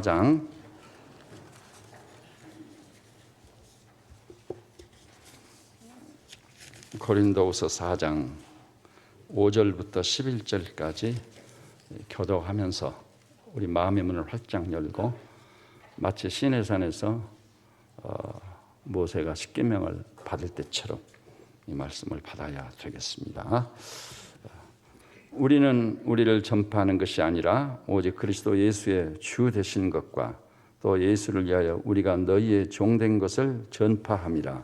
4장 고린도후서 4장 5절부터 11절까지 교독하면서 우리 마음의 문을 활짝 열고 마치 시내산에서 모세가 십계명을 받을 때처럼 이 말씀을 받아야 되겠습니다. 우리는 우리를 전파하는 것이 아니라 오직 그리스도 예수의 주 되신 것과 또 예수를 위하여 우리가 너희의 종된 것을 전파함이라.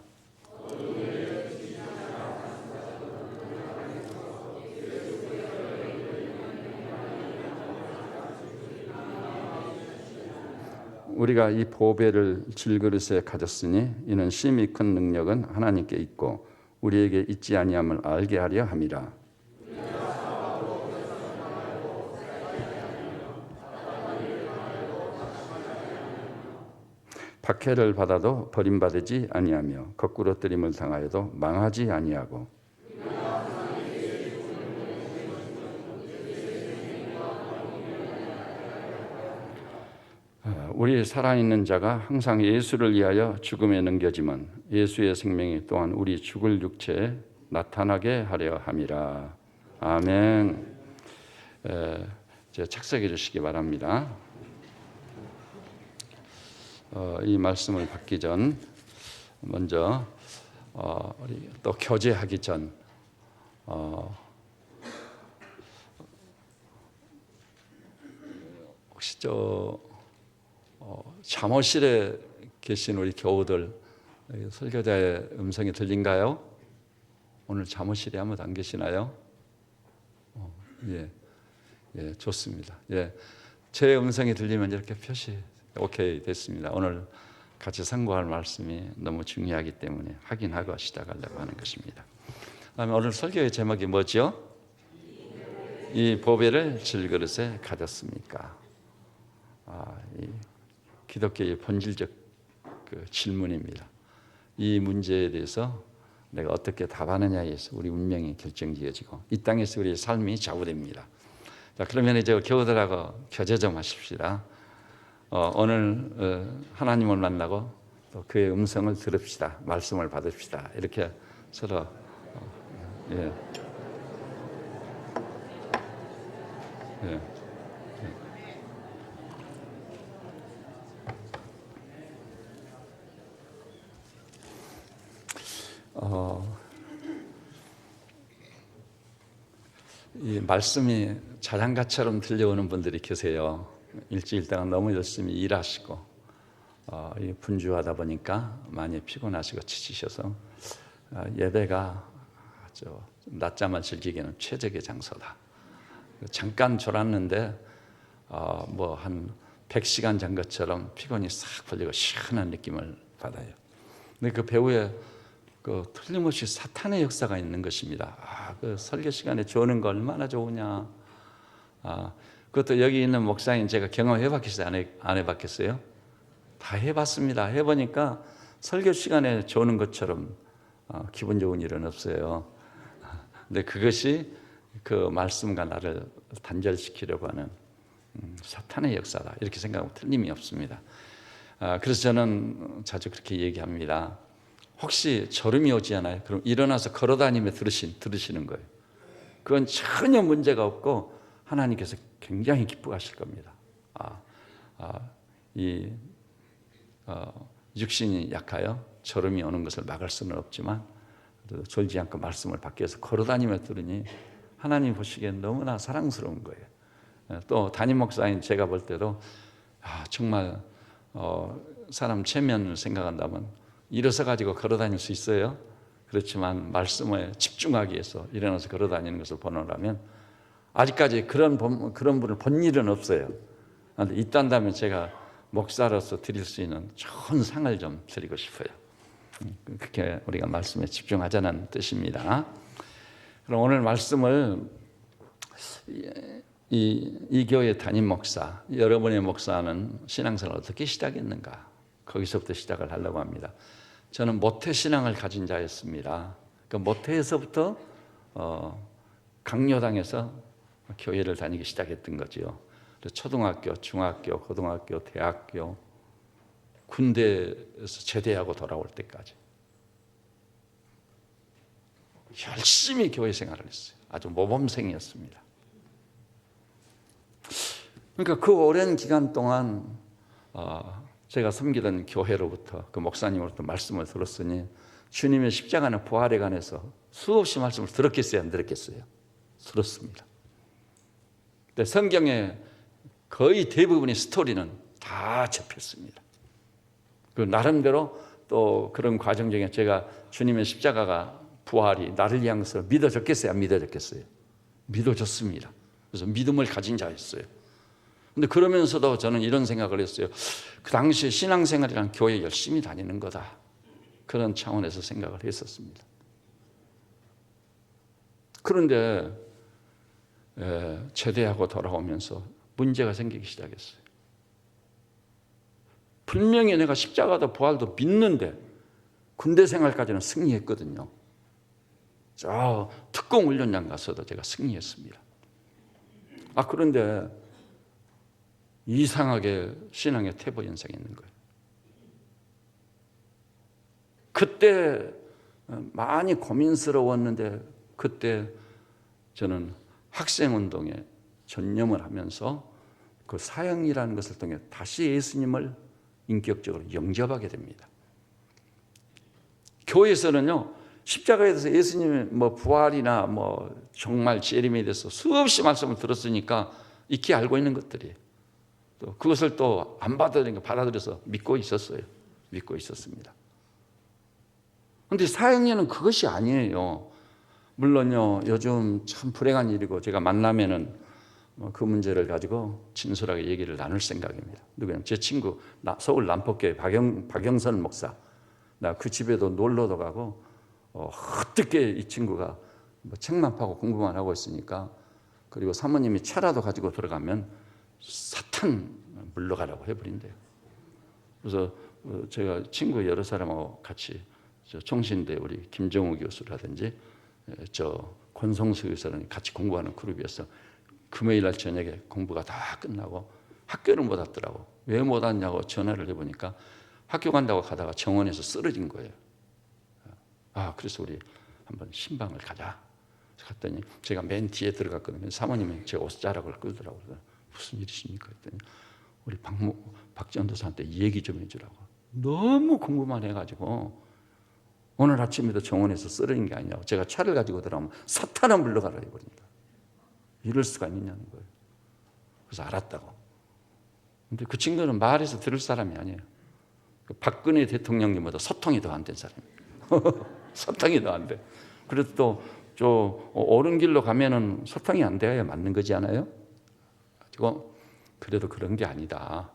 우리가 이 보배를 질그릇에 가졌으니 이는 심히 큰 능력은 하나님께 있고 우리에게 있지 아니함을 알게 하려 함이라. 박해를 받아도 버림받지 아니하며 거꾸로 뜨림을 당하여도 망하지 아니하고 우리 살아있는 자가 항상 예수를 위하여 죽음에 넘겨지면 예수의 생명이 또한 우리 죽을 육체에 나타나게 하려 함이라. 아멘. 착석해 주시기 바랍니다. 이 말씀을 받기 전 먼저 우리 또 교제하기 전 혹시 잠옷실에 계신 우리 교우들 설교자의 음성이 들린가요? 오늘 잠옷실에 아무도 안 계시나요? 예, 좋습니다. 예, 제 음성이 들리면 이렇게 표시 오케이 됐습니다. 오늘 같이 상고할 말씀이 너무 중요하기 때문에 확인하고 시작하려고 하는 것입니다. 그다음에 오늘 설교의 제목이 뭐죠? 이 보배를 질그릇에 가졌습니까? 이 기독교의 본질적 질문입니다. 이 문제에 대해서 내가 어떻게 답하느냐에서 우리 운명이 결정지어지고 이 땅에서 우리의 삶이 좌우됩니다. 자, 그러면 이제 교우들하고 교제 좀 하십시다. 오늘 하나님을 만나고 또 그의 음성을 들읍시다. 말씀을 받읍시다. 이렇게 서로 예. 이 말씀이 자장가처럼 들려오는 분들이 계세요. 일주일 동안 너무 열심히 일하시고 분주하다 보니까 많이 피곤하시고 지치셔서 예배가 아주 낮잠을 즐기기에는 최적의 장소다. 잠깐 졸았는데 뭐 한 100시간 잔 것처럼 피곤이 싹 풀리고 시원한 느낌을 받아요. 근데 그 배후에 틀림없이 사탄의 역사가 있는 것입니다. 그 설교 시간에 조는 거 얼마나 좋으냐. 그것도 여기 있는 목사님 제가 경험해봤겠어요? 안 해봤겠어요? 다 해봤습니다. 해보니까 설교 시간에 조는 것처럼 기분 좋은 일은 없어요. 근데 그것이 그 말씀과 나를 단절시키려고 하는 사탄의 역사다. 이렇게 생각하면 틀림이 없습니다. 그래서 저는 자주 그렇게 얘기합니다. 혹시 졸음이 오지 않아요? 그럼 일어나서 걸어다니며 들으시는 거예요. 그건 전혀 문제가 없고 하나님께서 굉장히 기뻐하실 겁니다. 육신이 약하여 졸음이 오는 것을 막을 수는 없지만 졸지 않고 말씀을 받기 위해서 걸어다니며 들으니 하나님 보시기엔 너무나 사랑스러운 거예요. 또 담임 목사인 제가 볼 때도 정말 사람 체면을 생각한다면 일어서 가지고 걸어다닐 수 있어요. 그렇지만 말씀에 집중하기 위해서 일어나서 걸어다니는 것을 보노라면 아직까지 그런 분을 본 일은 없어요. 그런데 있단다면 제가 목사로서 드릴 수 있는 좋은 상을 좀 드리고 싶어요. 그렇게 우리가 말씀에 집중하자는 뜻입니다. 그럼 오늘 말씀을 이 교회 담임 목사, 여러분의 목사는 신앙생활을 어떻게 시작했는가? 거기서부터 시작을 하려고 합니다. 저는 모태신앙을 가진 자였습니다. 그 모태에서부터 강요당해서 교회를 다니기 시작했던 거죠. 초등학교, 중학교, 고등학교, 대학교, 군대에서 제대하고 돌아올 때까지 열심히 교회 생활을 했어요. 아주 모범생이었습니다. 그러니까 그 오랜 기간 동안 제가 섬기던 교회로부터 그 목사님으로부터 말씀을 들었으니 주님의 십자가는 부활에 관해서 수없이 말씀을 들었겠어요, 안 들었겠어요? 들었습니다. 근데 성경의 거의 대부분의 스토리는 다 접혔습니다. 그 나름대로 또 그런 과정 중에 제가 주님의 십자가가 부활이 나를 위한 것을 믿어졌겠어요, 안 믿어졌겠어요? 믿어졌습니다. 그래서 믿음을 가진 자였어요. 근데 그러면서도 저는 이런 생각을 했어요. 그 당시에 신앙생활이란 교회 열심히 다니는 거다. 그런 차원에서 생각을 했었습니다. 그런데 제대하고 돌아오면서 문제가 생기기 시작했어요. 분명히 내가 십자가도 부활도 믿는데 군대 생활까지는 승리했거든요. 저 특공훈련장 가서도 제가 승리했습니다. 그런데 이상하게 신앙의 퇴보 현상이 있는 거예요. 그때 많이 고민스러웠는데 그때 저는 학생운동에 전념을 하면서 그 사형이라는 것을 통해 다시 예수님을 인격적으로 영접하게 됩니다. 교회에서는요, 십자가에 대해서 예수님의 부활이나 정말 재림에 대해서 수없이 말씀을 들었으니까 익히 알고 있는 것들이에요. 또 그것을 또 안 받아들이니까 받아들여서 믿고 있었어요. 믿고 있었습니다. 그런데 사형리는 그것이 아니에요. 물론요, 요즘 참 불행한 일이고 제가 만나면은 그 문제를 가지고 진솔하게 얘기를 나눌 생각입니다. 누구냐? 제 친구 서울 남포교회 박영선 목사. 나 그 집에도 놀러도 가고 어떻게 이 친구가 책만 파고 공부만 하고 있으니까, 그리고 사모님이 차라도 가지고 들어가면 사탄 물러가라고 해버린대요. 그래서 제가 친구 여러 사람하고 같이 총신대 우리 김정우 교수라든지 저 권성수 교수랑 같이 공부하는 그룹이었어. 금요일 날 저녁에 공부가 다 끝나고 학교를 못 왔더라고. 왜 못 왔냐고 전화를 해보니까 학교 간다고 가다가 정원에서 쓰러진 거예요. 그래서 우리 한번 신방을 가자. 갔더니 제가 맨 뒤에 들어갔거든요. 사모님이 제 옷자락을 끌더라고요. 무슨 일이십니까? 했더니 우리 박전도사한테 얘기 좀 해주라고. 너무 궁금만 해가지고 오늘 아침에도 정원에서 쓰러진 게 아니냐고. 제가 차를 가지고 들어가면 사탄은 물러가라 해버린다. 이럴 수가 있느냐는 거예요. 그래서 알았다고. 근데 그 친구는 말해서 들을 사람이 아니에요. 박근혜 대통령님보다 소통이 더 안 된 사람이에요. 소통이 더 안 돼. 그래도 또 저 옳은 길로 가면은 소통이 안 돼야 맞는 거지 않아요? 가지고 그래도 그런 게 아니다.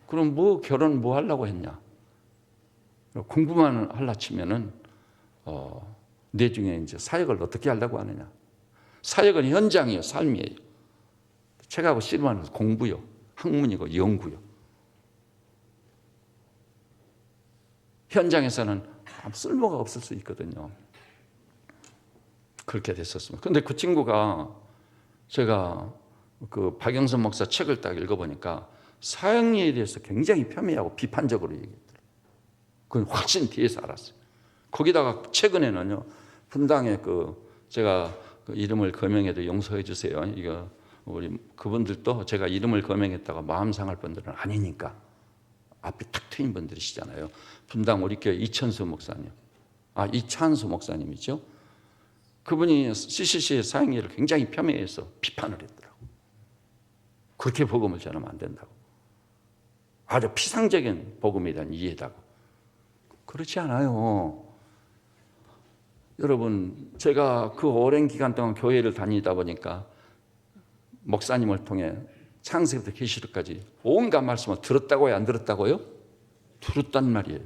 그럼 결혼 하려고 했냐? 공부만 하려 치면은 내 중에 이제 사역을 어떻게 하려고 하느냐? 사역은 현장이에요, 삶이에요. 책하고 씨름하는 공부요, 학문이고 연구요. 현장에서는 아무 쓸모가 없을 수 있거든요. 그렇게 됐었습니다. 그런데 그 친구가 제가 그 박영선 목사 책을 딱 읽어보니까 사형리에 대해서 굉장히 폄훼하고 비판적으로 얘기했더라고요. 그건 훨씬 뒤에서 알았어요. 거기다가 최근에는요, 분당에 제가 그 이름을 거명해도 용서해 주세요. 이거 우리 그분들도 제가 이름을 거명했다가 마음 상할 분들은 아니니까 앞에 탁 트인 분들이시잖아요. 분당 우리 교회 이찬수 목사님이죠. 그분이 CCC의 사형리를 굉장히 폄훼해서 비판을 했더라고요. 그렇게 복음을 전하면 안 된다고. 아주 피상적인 복음에 대한 이해다고. 그렇지 않아요. 여러분, 제가 그 오랜 기간 동안 교회를 다니다 보니까 목사님을 통해 창세기부터 계시록까지 온갖 말씀을 들었다고요, 안 들었다고요? 들었단 말이에요.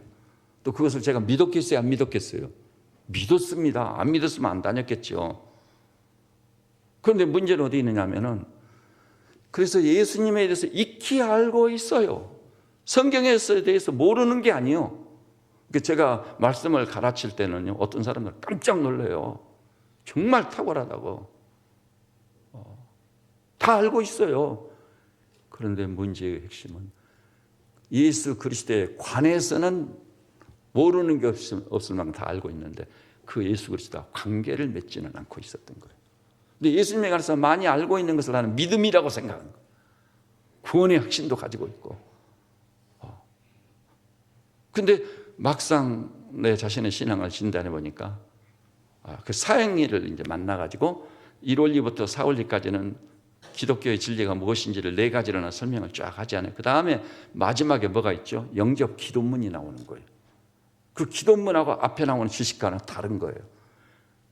또 그것을 제가 믿었겠어요, 안 믿었겠어요? 믿었습니다. 안 믿었으면 안 다녔겠죠. 그런데 문제는 어디 있느냐면은, 그래서 예수님에 대해서 익히 알고 있어요. 성경에 대해서 모르는 게 아니에요. 제가 말씀을 가르칠 때는요, 어떤 사람들 깜짝 놀라요. 정말 탁월하다고. 다 알고 있어요. 그런데 문제의 핵심은 예수 그리스도에 관해서는 모르는 게 없을 만큼 다 알고 있는데 그 예수 그리스도와 관계를 맺지는 않고 있었던 거예요. 근데 예수님에 관해서 많이 알고 있는 것을 나는 믿음이라고 생각하는 거예요. 구원의 확신도 가지고 있고. 근데 막상 내 자신의 신앙을 진단해 보니까 그 사형리를 이제 만나가지고 1월리부터 4월리까지는 기독교의 진리가 무엇인지를 4가지로나 설명을 쫙 하지 않아요. 그 다음에 마지막에 뭐가 있죠? 영접 기도문이 나오는 거예요. 그 기도문하고 앞에 나오는 지식과는 다른 거예요.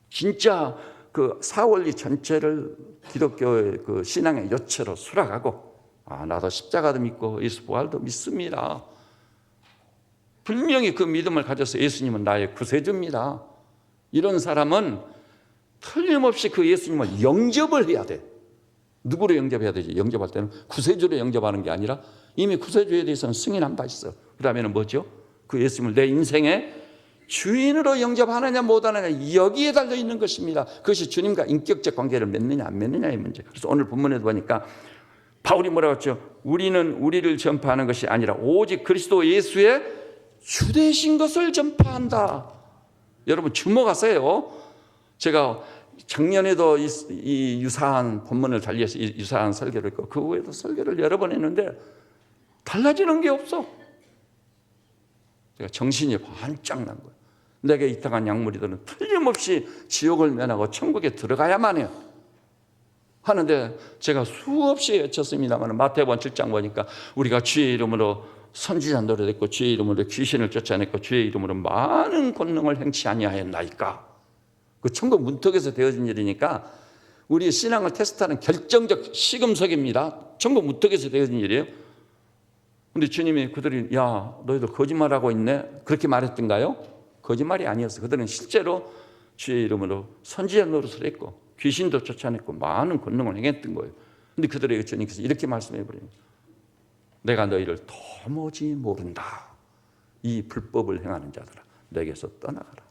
진짜 그 4월리 전체를 기독교의 그 신앙의 요체로 수락하고 나도 십자가도 믿고 예수 부활도 믿습니다. 분명히 그 믿음을 가져서 예수님은 나의 구세주입니다. 이런 사람은 틀림없이 그 예수님을 영접을 해야 돼. 누구로 영접해야 되지? 영접할 때는 구세주로 영접하는 게 아니라 이미 구세주에 대해서는 승인한 바 있어. 그 다음에는 뭐죠? 그 예수님을 내 인생의 주인으로 영접하느냐 못하느냐 여기에 달려 있는 것입니다. 그것이 주님과 인격적 관계를 맺느냐 안 맺느냐의 문제. 그래서 오늘 본문에도 보니까 바울이 뭐라고 했죠? 우리는 우리를 전파하는 것이 아니라 오직 그리스도 예수의 주되신 것을 전파한다. 여러분 주목하세요. 제가 작년에도 이 유사한 본문을 달리해서 유사한 설교를 했고 그 후에도 설교를 여러 번 했는데 달라지는 게 없어. 제가 정신이 반짝 난 거예요. 내게 이탁한 약물이들은 틀림없이 지옥을 면하고 천국에 들어가야만 해요. 하는데 제가 수없이 외쳤습니다만 마태복음 7장 보니까 우리가 주의 이름으로 선지자 노릇했고 주의 이름으로 귀신을 쫓아냈고 주의 이름으로 많은 권능을 행치 아니하였나이까. 그 천국 문턱에서 되어진 일이니까 우리 신앙을 테스트하는 결정적 시금석입니다. 천국 문턱에서 되어진 일이에요. 근데 주님이 그들이 야 너희들 거짓말하고 있네 그렇게 말했던가요? 거짓말이 아니었어요. 그들은 실제로 주의 이름으로 선지자 노릇을 했고 귀신도 쫓아냈고 많은 권능을 행했던 거예요. 근데 그들에게 주님께서 이렇게 말씀해 버려요. 내가 너희를 도무지 모른다. 이 불법을 행하는 자들아 내게서 떠나가라.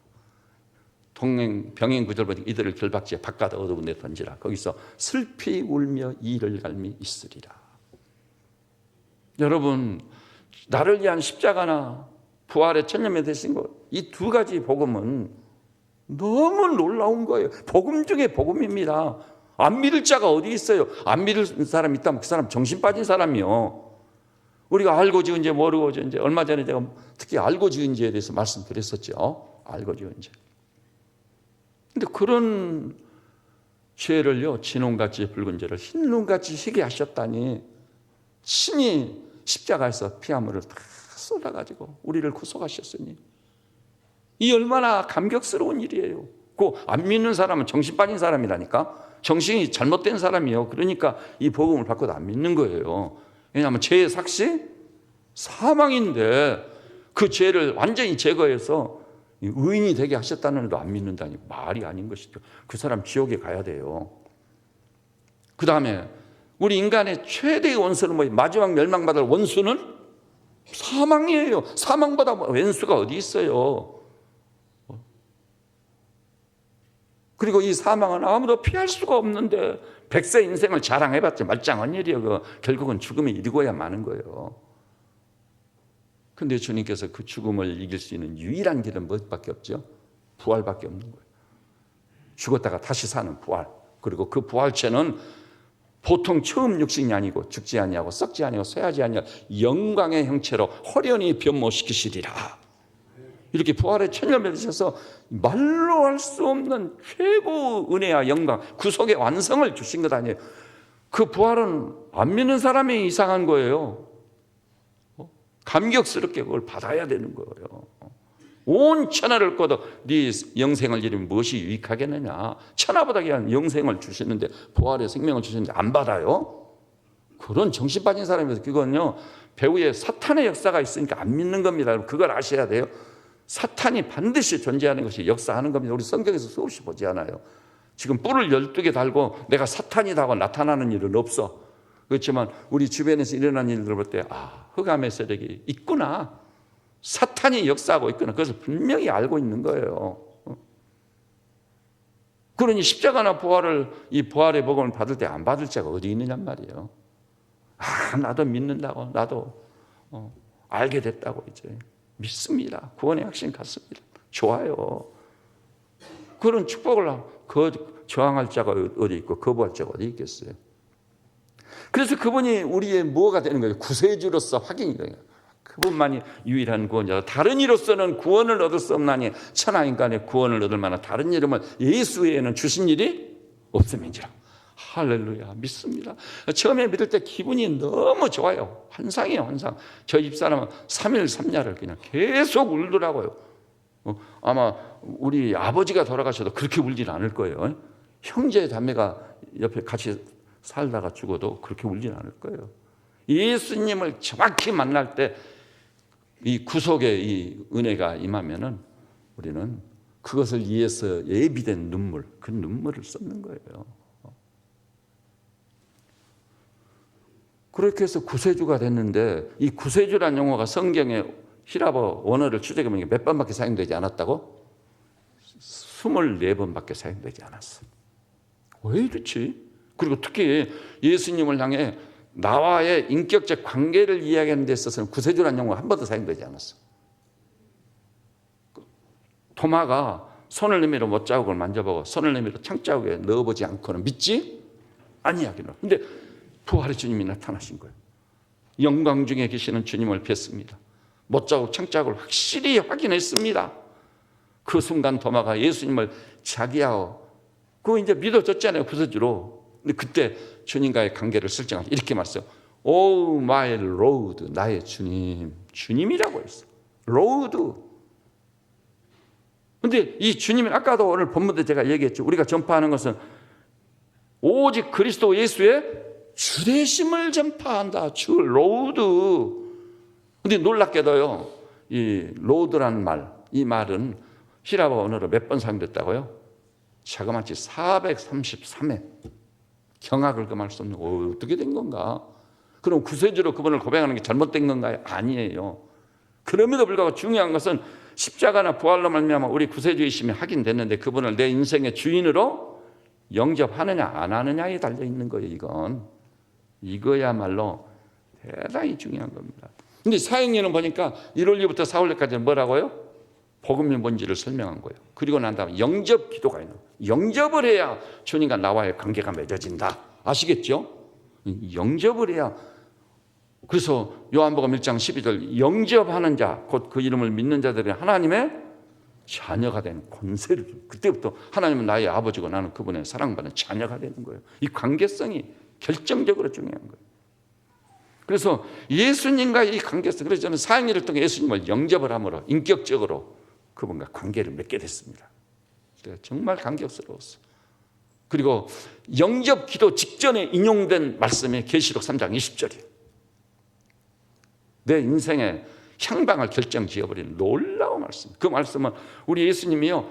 병행 구절 보니까 이들을 결박지에 바깥 어두운 데 던지라. 거기서 슬피 울며 이를 갈미 있으리라. 여러분 나를 위한 십자가나 부활의 천년에 되신 것 이 2가지 복음은 너무 놀라운 거예요. 복음 중에 복음입니다. 안 믿을 자가 어디 있어요? 안 믿을 사람 있다면 그 사람 정신 빠진 사람이요. 우리가 알고 지은 죄 모르고 지은 죄 얼마 전에 제가 특히 알고 지은 죄에 대해서 말씀드렸었죠. 알고 지은 죄. 근데 그런 죄를요 진홍같이 붉은 죄를 흰눈같이 희게 하셨다니 친히 십자가에서 피아물을 다 쏟아가지고 우리를 구속하셨으니 이 얼마나 감격스러운 일이에요. 그 안 믿는 사람은 정신 빠진 사람이라니까. 정신이 잘못된 사람이에요. 그러니까 이 복음을 받고도 안 믿는 거예요. 왜냐하면 죄의 삭시 사망인데 그 죄를 완전히 제거해서 의인이 되게 하셨다는 것도 안 믿는다니 말이 아닌 것이죠. 그 사람 지옥에 가야 돼요. 그 다음에 우리 인간의 최대의 원수는 뭐예요? 마지막 멸망받을 원수는 사망이에요. 사망보다 왼수가 어디 있어요? 그리고 이 사망은 아무도 피할 수가 없는데 100세 인생을 자랑해봤자 말짱한 일이에요. 결국은 죽음이 이르고야 마는 거예요. 근데 주님께서 그 죽음을 이길 수 있는 유일한 길은 무엇밖에 없죠? 부활밖에 없는 거예요. 죽었다가 다시 사는 부활. 그리고 그 부활체는 보통 처음 육신이 아니고 죽지 아니하고 썩지 아니하고 쇠하지 아니하고 영광의 형체로 호련히 변모시키시리라. 이렇게 부활의 천년을 맺으셔서 말로 할 수 없는 최고 은혜와 영광, 구속의 완성을 주신 것 아니에요. 그 부활은 안 믿는 사람이 이상한 거예요. 감격스럽게 그걸 받아야 되는 거예요. 온 천하를 꺼도 네 영생을 잃으면 무엇이 유익하겠느냐. 천하보다 귀한 영생을 주시는데 부활의 생명을 주시는데 안 받아요? 그런 정신 빠진 사람이어서 그건요 배후에 사탄의 역사가 있으니까 안 믿는 겁니다. 그걸 아셔야 돼요. 사탄이 반드시 존재하는 것이 역사하는 겁니다. 우리 성경에서 수없이 보지 않아요. 지금 뿔을 12개 달고 내가 사탄이다 하고 나타나는 일은 없어. 그렇지만 우리 주변에서 일어난 일들을 볼 때 흑암의 세력이 있구나. 사탄이 역사하고 있구나. 그것을 분명히 알고 있는 거예요. 그러니 십자가나 부활을 이 부활의 복음을 받을 때 안 받을 자가 어디 있느냔 말이에요. 나도 믿는다고, 나도 알게 됐다고 이제 믿습니다. 구원의 확신 갖습니다. 좋아요. 그런 축복을 저항할 자가 어디 있고 거부할 자가 어디 있겠어요. 그래서 그분이 우리의 뭐가 되는 거예요? 구세주로서 확인이 돼요. 그분만이 유일한 구원자. 다른 이로서는 구원을 얻을 수 없나니 천하 인간의 구원을 얻을 만한 다른 이름을 예수 외에는 주신 일이 없음인지라. 할렐루야, 믿습니다. 처음에 믿을 때 기분이 너무 좋아요. 환상이에요, 환상. 저 집사람은 3일 3야를 그냥 계속 울더라고요. 아마 우리 아버지가 돌아가셔도 그렇게 울진 않을 거예요. 형제 자매가 옆에 같이 살다가 죽어도 그렇게 울진 않을 거예요. 예수님을 정확히 만날 때 이 구속의 이 은혜가 임하면은 우리는 그것을 위해서 예비된 눈물, 그 눈물을 쏟는 거예요. 그렇게 해서 구세주가 됐는데, 이 구세주란 용어가 성경에 히라보 원어를 추적해보니까 몇 번밖에 사용되지 않았다고? 24번밖에 사용되지 않았어. 왜 이렇지? 그리고 특히 예수님을 향해 나와의 인격적 관계를 이야기하는 데 있어서는 구세주란 용어가 한 번도 사용되지 않았어. 토마가 손을 내밀어 못자국을 만져보고 손을 내밀어 창자국에 넣어보지 않고는 믿지 아니하기는. 근데 부활의 주님이 나타나신 거예요. 영광 중에 계시는 주님을 뵀습니다. 못자국 창자국을 확실히 확인했습니다. 그 순간 토마가 예수님을 자기하고 그거 이제 믿어졌잖아요, 구세주로. 근데 그때 주님과의 관계를 설정하고 이렇게 말했어요. Oh my Lord, 나의 주님, 주님이라고 했어. Lord. 근데 이 주님은 아까도 오늘 본문에 제가 얘기했죠. 우리가 전파하는 것은 오직 그리스도 예수의 주되심을 전파한다. 주 Lord. 근데 놀랍게도요, 이 Lord라는 말, 이 말은 히라보 언어로 몇 번 사용됐다고요? 자그마치 433회. 경악을 금할 수 없는, 어떻게 된 건가? 그럼 구세주로 그분을 고백하는 게 잘못된 건가요? 아니에요. 그럼에도 불구하고 중요한 것은 십자가나 부활로 말미암아 우리 구세주이심이 확인됐는데 그분을 내 인생의 주인으로 영접하느냐 안 하느냐에 달려있는 거예요. 이거야말로 대단히 중요한 겁니다. 근데 사역리는 보니까 1월 2일부터 4월까지는 뭐라고요? 복음이 뭔지를 설명한 거예요. 그리고 난 다음에 영접 기도가 있는 거예요. 영접을 해야 주님과 나와의 관계가 맺어진다. 아시겠죠? 영접을 해야. 그래서 요한복음 1장 12절 영접하는 자, 곧 그 이름을 믿는 자들이 하나님의 자녀가 되는 권세를. 그때부터 하나님은 나의 아버지고 나는 그분의 사랑받는 자녀가 되는 거예요. 이 관계성이 결정적으로 중요한 거예요. 그래서 예수님과의 이 관계성, 그래서 저는 사역일을 통해 예수님을 영접을 함으로 인격적으로 그분과 관계를 맺게 됐습니다. 정말 감격스러웠어요. 그리고 영접 기도 직전에 인용된 말씀이 계시록 3장 20절이에요. 내 인생의 향방을 결정지어버리는 놀라운 말씀. 그 말씀은 우리 예수님이요,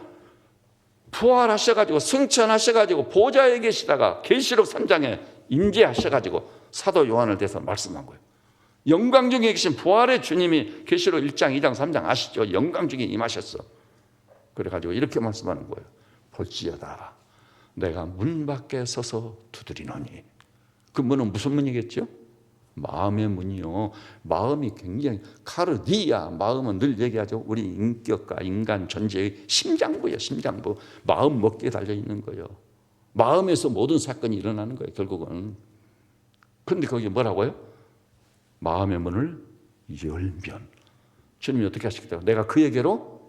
부활하셔가지고 승천하셔가지고 보좌에 계시다가 계시록 3장에 임재하셔가지고 사도 요한을 대해서 말씀한 거예요. 영광 중에 계신 부활의 주님이 계시록 1장, 2장, 3장 아시죠? 영광 중에 임하셨어. 그래가지고 이렇게 말씀하는 거예요. 볼지어다 내가 문 밖에 서서 두드리노니. 그 문은 무슨 문이겠죠? 마음의 문이요. 마음이 굉장히 카르디아, 마음은 늘 얘기하죠. 우리 인격과 인간 존재의 심장부예요. 심장부. 마음 먹기에 달려있는 거예요. 마음에서 모든 사건이 일어나는 거예요, 결국은. 그런데 거기 뭐라고요? 마음의 문을 열면. 주님이 어떻게 하시겠다고? 내가 그에게로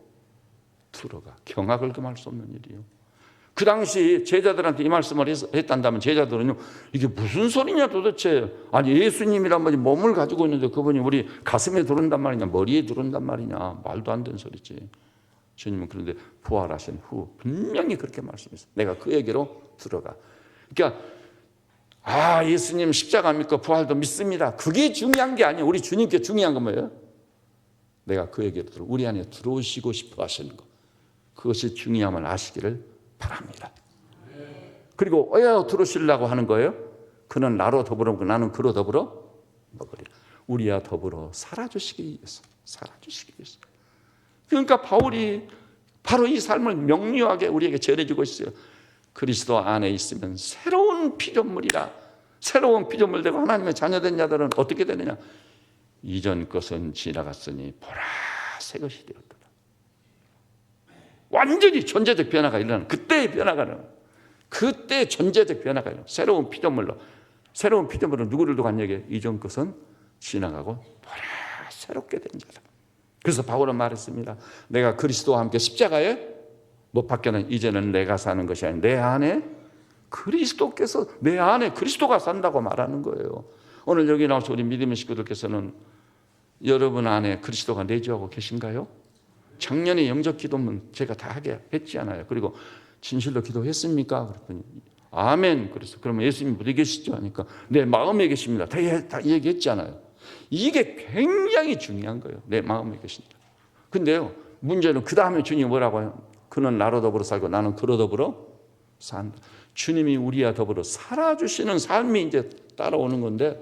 들어가. 경악을 금할 수 없는 일이요. 그 당시 제자들한테 이 말씀을 했단다면 제자들은요, 이게 무슨 소리냐 도대체. 아니 예수님이란 분이 몸을 가지고 있는데 그분이 우리 가슴에 들어온단 말이냐, 머리에 들어온단 말이냐, 말도 안 되는 소리지. 주님은 그런데 부활하신 후 분명히 그렇게 말씀했어요. 내가 그에게로 들어가. 그러니까 예수님 십자가 믿고 부활도 믿습니다. 그게 중요한 게 아니에요. 우리 주님께 중요한 건 뭐예요? 내가 그에게로 우리 안에 들어오시고 싶어 하시는 것. 그것이 중요함을 아시기를 바랍니다. 그리고 왜 들어오시려고 하는 거예요? 그는 나로 더불어 먹고 나는 그로 더불어 먹으리라. 우리와 더불어 살아주시기 위해서. 살아주시기 위해서. 그러니까 바울이 바로 이 삶을 명료하게 우리에게 전해주고 있어요. 그리스도 안에 있으면 새로운 피조물이라. 새로운 피조물 되고 하나님의 자녀된 자들은 어떻게 되느냐? 이전 것은 지나갔으니 보라 새 것이 되었더라. 완전히 존재적 변화가 일어나는, 그때의 변화가 일어나는, 그때 존재적 변화가 일어나는 새로운 피조물로. 새로운 피조물은 누구를 두고 한 얘기예요? 이전 것은 지나가고 보라 새롭게 된 자다. 그래서 바울은 말했습니다. 내가 그리스도와 함께 십자가에 못 박혀는 이제는 내가 사는 것이 아닌 내 안에 그리스도께서, 내 안에 그리스도가 산다고 말하는 거예요. 오늘 여기 나와서 우리 믿음의 식구들께서는 여러분 안에 그리스도가 내주하고 계신가요? 작년에 영적 기도문 제가 다 하게 했지 않아요? 그리고 진실로 기도했습니까? 그랬더니 아멘. 그래서 그러면 예수님 어디 계시죠? 하니까 내 마음에 계십니다. 다 얘기했잖아요. 이게 굉장히 중요한 거예요. 내 마음에 계신다. 근데요, 문제는 그 다음에 주님이 뭐라고 해요? 그는 나로 더불어 살고 나는 그로 더불어 산다. 주님이 우리와 더불어 살아주시는 삶이 이제 따라오는 건데,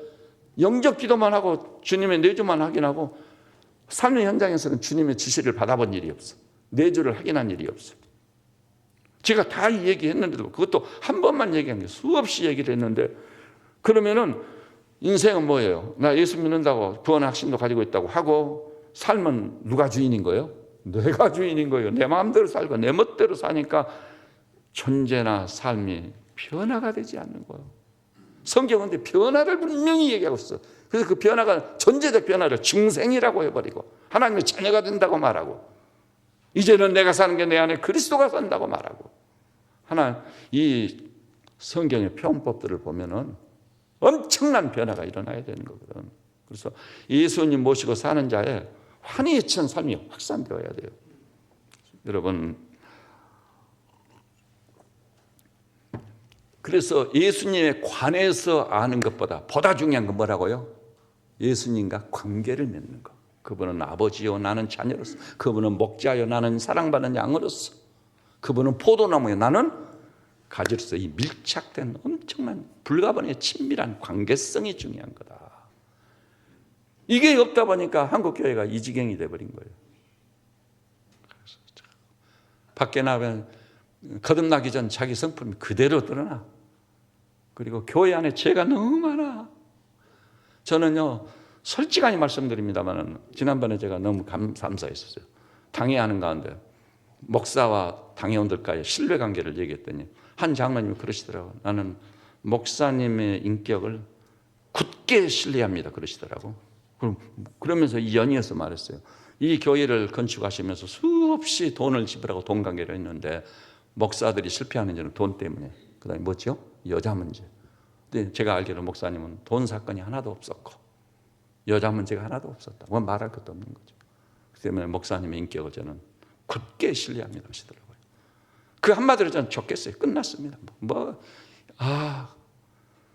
영적 기도만 하고 주님의 내주만 확인하고 삶의 현장에서는 주님의 지시를 받아본 일이 없어. 내주를 확인한 일이 없어. 제가 다 얘기했는데도 그것도 한 번만 얘기한 게 수없이 얘기를 했는데, 그러면은 인생은 뭐예요? 나 예수 믿는다고 구원의 확신도 가지고 있다고 하고 삶은 누가 주인인 거예요? 내가 주인인 거예요. 내 마음대로 살고 내 멋대로 사니까 존재나 삶이 변화가 되지 않는 거예요. 성경은 근데 변화를 분명히 얘기하고 있어. 그래서 그 변화가 존재적 변화를 중생이라고 해버리고 하나님의 자녀가 된다고 말하고, 이제는 내가 사는 게 내 안에 그리스도가 산다고 말하고, 이 성경의 표현법들을 보면은 엄청난 변화가 일어나야 되는 거거든. 그래서 예수님 모시고 사는 자의 환희에 찬 삶이 확산되어야 돼요. 여러분, 그래서 예수님에 관해서 아는 것보다 보다 중요한 건 뭐라고요? 예수님과 관계를 맺는 것. 그분은 아버지요 나는 자녀로서, 그분은 목자요 나는 사랑받는 양으로서, 그분은 포도나무요 나는 가지로서, 이 밀착된 엄청난 불가분의 친밀한 관계성이 중요한 거다. 이게 없다 보니까 한국 교회가 이 지경이 돼버린 거예요. 밖에 나가면 거듭나기 전 자기 성품이 그대로 드러나. 그리고 교회 안에 죄가 너무 많아. 저는요, 솔직하게 말씀드립니다만 지난번에 제가 너무 감사했었어요. 당회하는 가운데 목사와 당회원들과의 신뢰관계를 얘기했더니 한 장로님이 그러시더라고요. 나는 목사님의 인격을 굳게 신뢰합니다. 그러시더라고요. 그러면서 이 연이어서 말했어요. 이 교회를 건축하시면서 수없이 돈을 지불하고 돈 관계를 했는데 목사들이 실패하는 이유는 돈 때문에. 그 다음에 뭐죠? 여자 문제. 근데 제가 알기로 목사님은 돈 사건이 하나도 없었고 여자 문제가 하나도 없었다. 그건 말할 것도 없는 거죠. 그 때문에 목사님의 인격을 저는 굳게 신뢰합니다 하시더라고요. 그 한마디로 저는 좋겠어요. 끝났습니다.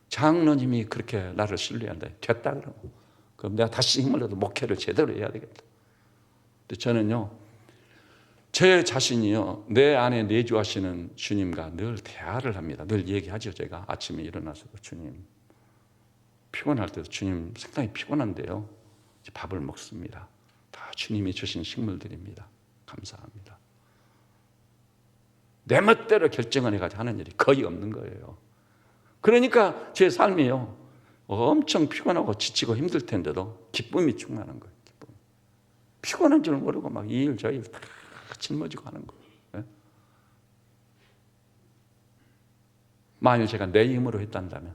장로님이 그렇게 나를 신뢰한다. 됐다 그러면. 그럼 내가 다시 힘을 내도 목회를 제대로 해야 되겠다. 근데 저는요, 제 자신이요, 내 안에 내주하시는 주님과 늘 대화를 합니다. 늘 얘기하죠. 제가 아침에 일어나서도 주님, 피곤할 때도 주님 상당히 피곤한데요, 이제 밥을 먹습니다. 다 주님이 주신 식물들입니다. 감사합니다. 내 멋대로 결정을 해가지고 하는 일이 거의 없는 거예요. 그러니까 제 삶이요, 엄청 피곤하고 지치고 힘들 텐데도 기쁨이 충만한 거예요. 기쁨. 피곤한 줄 모르고 막 이 일 저 일 다 짊어지고 하는 거예요. 네? 만일 제가 내 힘으로 했단다면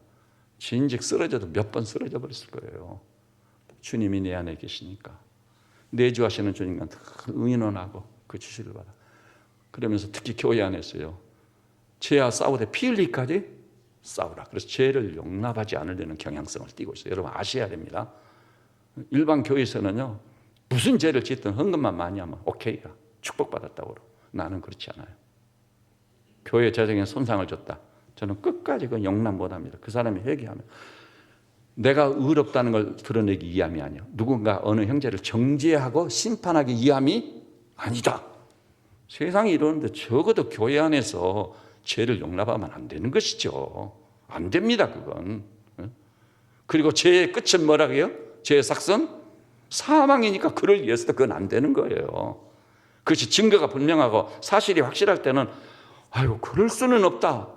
진즉 쓰러져도 몇 번 쓰러져 버렸을 거예요. 주님이 내 안에 계시니까. 내주하시는 주님과 의논하고 그 지시를 받아. 그러면서 특히 교회 안에서요, 죄와 싸우되 피 흘리기까지 싸우라. 그래서 죄를 용납하지 않으려는 경향성을 띠고 있어요. 여러분 아셔야 됩니다. 일반 교회에서는요, 무슨 죄를 짓든 헌금만 많이 하면 오케이야. 축복받았다고 그러고, 나는 그렇지 않아요. 교회 재정에 손상을 줬다. 저는 끝까지 그 용납 못합니다. 그 사람이 회개하면. 내가 의롭다는 걸 드러내기 위함이 아니에요. 누군가 어느 형제를 정죄하고 심판하기 위함이 아니다. 세상이 이러는데 적어도 교회 안에서 죄를 용납하면 안 되는 것이죠. 안 됩니다, 그건. 그리고 죄의 끝은 뭐라고요? 죄의 삭선? 사망이니까 그를 위해서도 그건 안 되는 거예요. 그것이 증거가 분명하고 사실이 확실할 때는 아이고 그럴 수는 없다.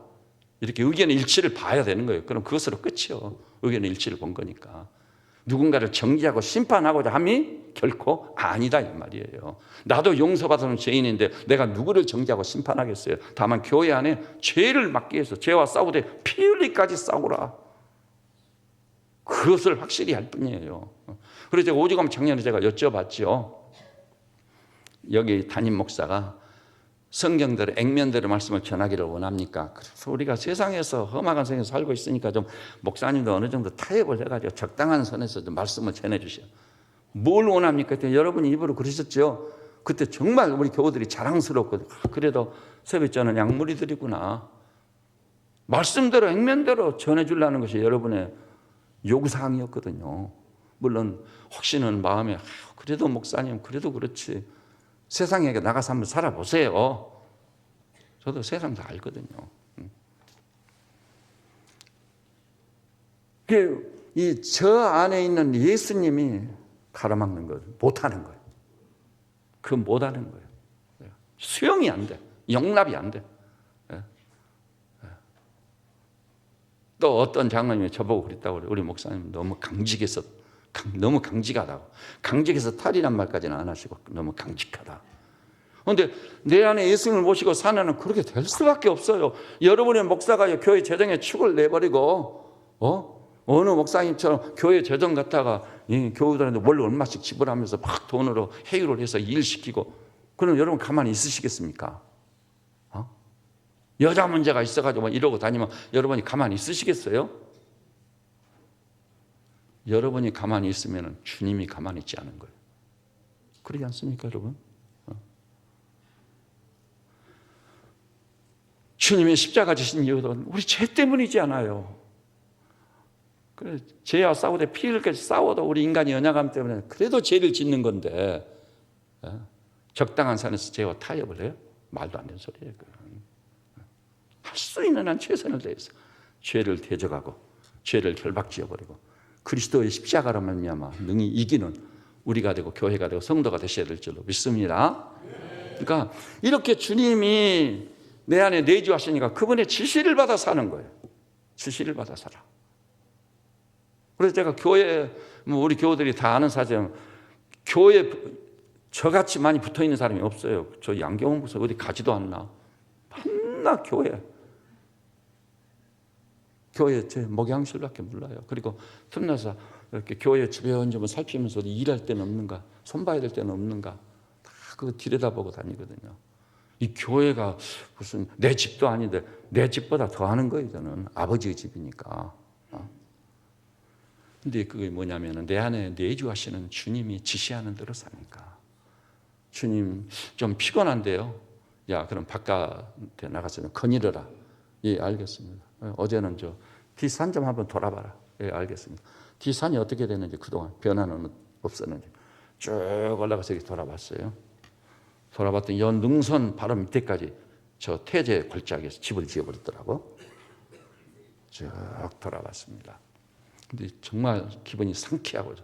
이렇게 의견의 일치를 봐야 되는 거예요. 그럼 그것으로 끝이요. 의견의 일치를 본 거니까. 누군가를 정죄하고 심판하고자 함이 결코 아니다 이 말이에요. 나도 용서받은 죄인인데 내가 누구를 정죄하고 심판하겠어요. 다만 교회 안에 죄를 막기 위해서 죄와 싸우되 피 흘리기까지 싸우라. 그것을 확실히 할 뿐이에요. 그래서 제가 오죽하면 작년에 제가 여쭤봤죠. 여기 담임 목사가 성경대로 액면대로 말씀을 전하기를 원합니까? 그래서 우리가 세상에서 험악한 세상에서 살고 있으니까 좀 목사님도 어느 정도 타협을 해가지고 적당한 선에서 좀 말씀을 전해주세요. 뭘 원합니까? 그때 여러분이 입으로 그러셨죠. 그때 정말 우리 교우들이 자랑스럽거든요. 그래도 세뱃전은 약물이들이구나. 말씀대로 액면대로 전해주려는 것이 여러분의 요구사항이었거든요. 물론 혹시는 마음에 그래도 목사님 그래도 그렇지. 세상에 나가서 한번 살아보세요. 저도 세상 다 알거든요. 이 저 안에 있는 예수님이 가로막는 걸 못하는 거예요. 그 못하는 거예요. 수용이 안 돼. 용납이 안 돼. 또 어떤 장로님이 저보고 그랬다고 그래요. 우리 목사님 너무 강직해서 너무 강직하다고. 강직해서 탈이란 말까지는 안 하시고 너무 강직하다. 그런데 내 안에 예수님을 모시고 사는 그렇게 될 수밖에 없어요. 여러분의 목사가 교회 재정에 축을 내버리고 어느 목사님처럼 교회 재정 갖다가 교우들한테 월 얼마씩 지불하면서 막 돈으로 회유를 해서 일시키고 그럼 여러분 가만히 있으시겠습니까? 여자 문제가 있어가지고 이러고 다니면 여러분이 가만히 있으시겠어요? 여러분이 가만히 있으면 주님이 가만히 있지 않은 거예요. 그러지 않습니까, 여러분? 주님의 십자가 지신 이유도 우리 죄 때문이지 않아요. 그래, 죄와 싸우되 피 흘리기까지 싸워도 우리 인간이 연약함 때문에 그래도 죄를 짓는 건데 적당한 선에서 죄와 타협을 해요? 말도 안 되는 소리예요. 할 수 있는 한 최선을 다해서 죄를 대적하고 죄를 결박지어버리고 그리스도의 십자가로 말미암아 능히 이기는 우리가 되고 교회가 되고 성도가 되셔야 될 줄로 믿습니다. 그러니까 이렇게 주님이 내 안에 내주하시니까 그분의 지시를 받아 사는 거예요. 지시를 받아 살아. 그래서 제가 교회 우리 교우들이 다 아는 사정 교회 저같이 많이 붙어있는 사람이 없어요. 저 양경원 목사 어디 가지도 않나. 맨날 교회 제 목양실밖에 몰라요. 그리고 틈나서 이렇게 교회 주변 좀 살피면서 일할 때는 없는가, 손봐야 될 때는 없는가, 다 그거 들여다보고 다니거든요. 이 교회가 무슨 내 집도 아닌데 내 집보다 더 하는 거예요. 저는 아버지의 집이니까. 근데 그게 뭐냐면 내 안에 내주하시는 주님이 지시하는 대로 사니까. 주님 좀 피곤한데요. 야, 그럼 바깥에 나가서 거닐어라. 예, 알겠습니다. 어제는 저 뒷산 좀 한번 돌아봐라. 예, 알겠습니다. 뒷산이 어떻게 됐는지 그동안 변화는 없었는지 쭉 올라가서 이렇게 돌아봤어요. 돌아봤더니 연 능선 바로 밑에까지 저 태제 골짜기에서 집을 지어버렸더라고. 쭉 돌아봤습니다. 근데 정말 기분이 상쾌하고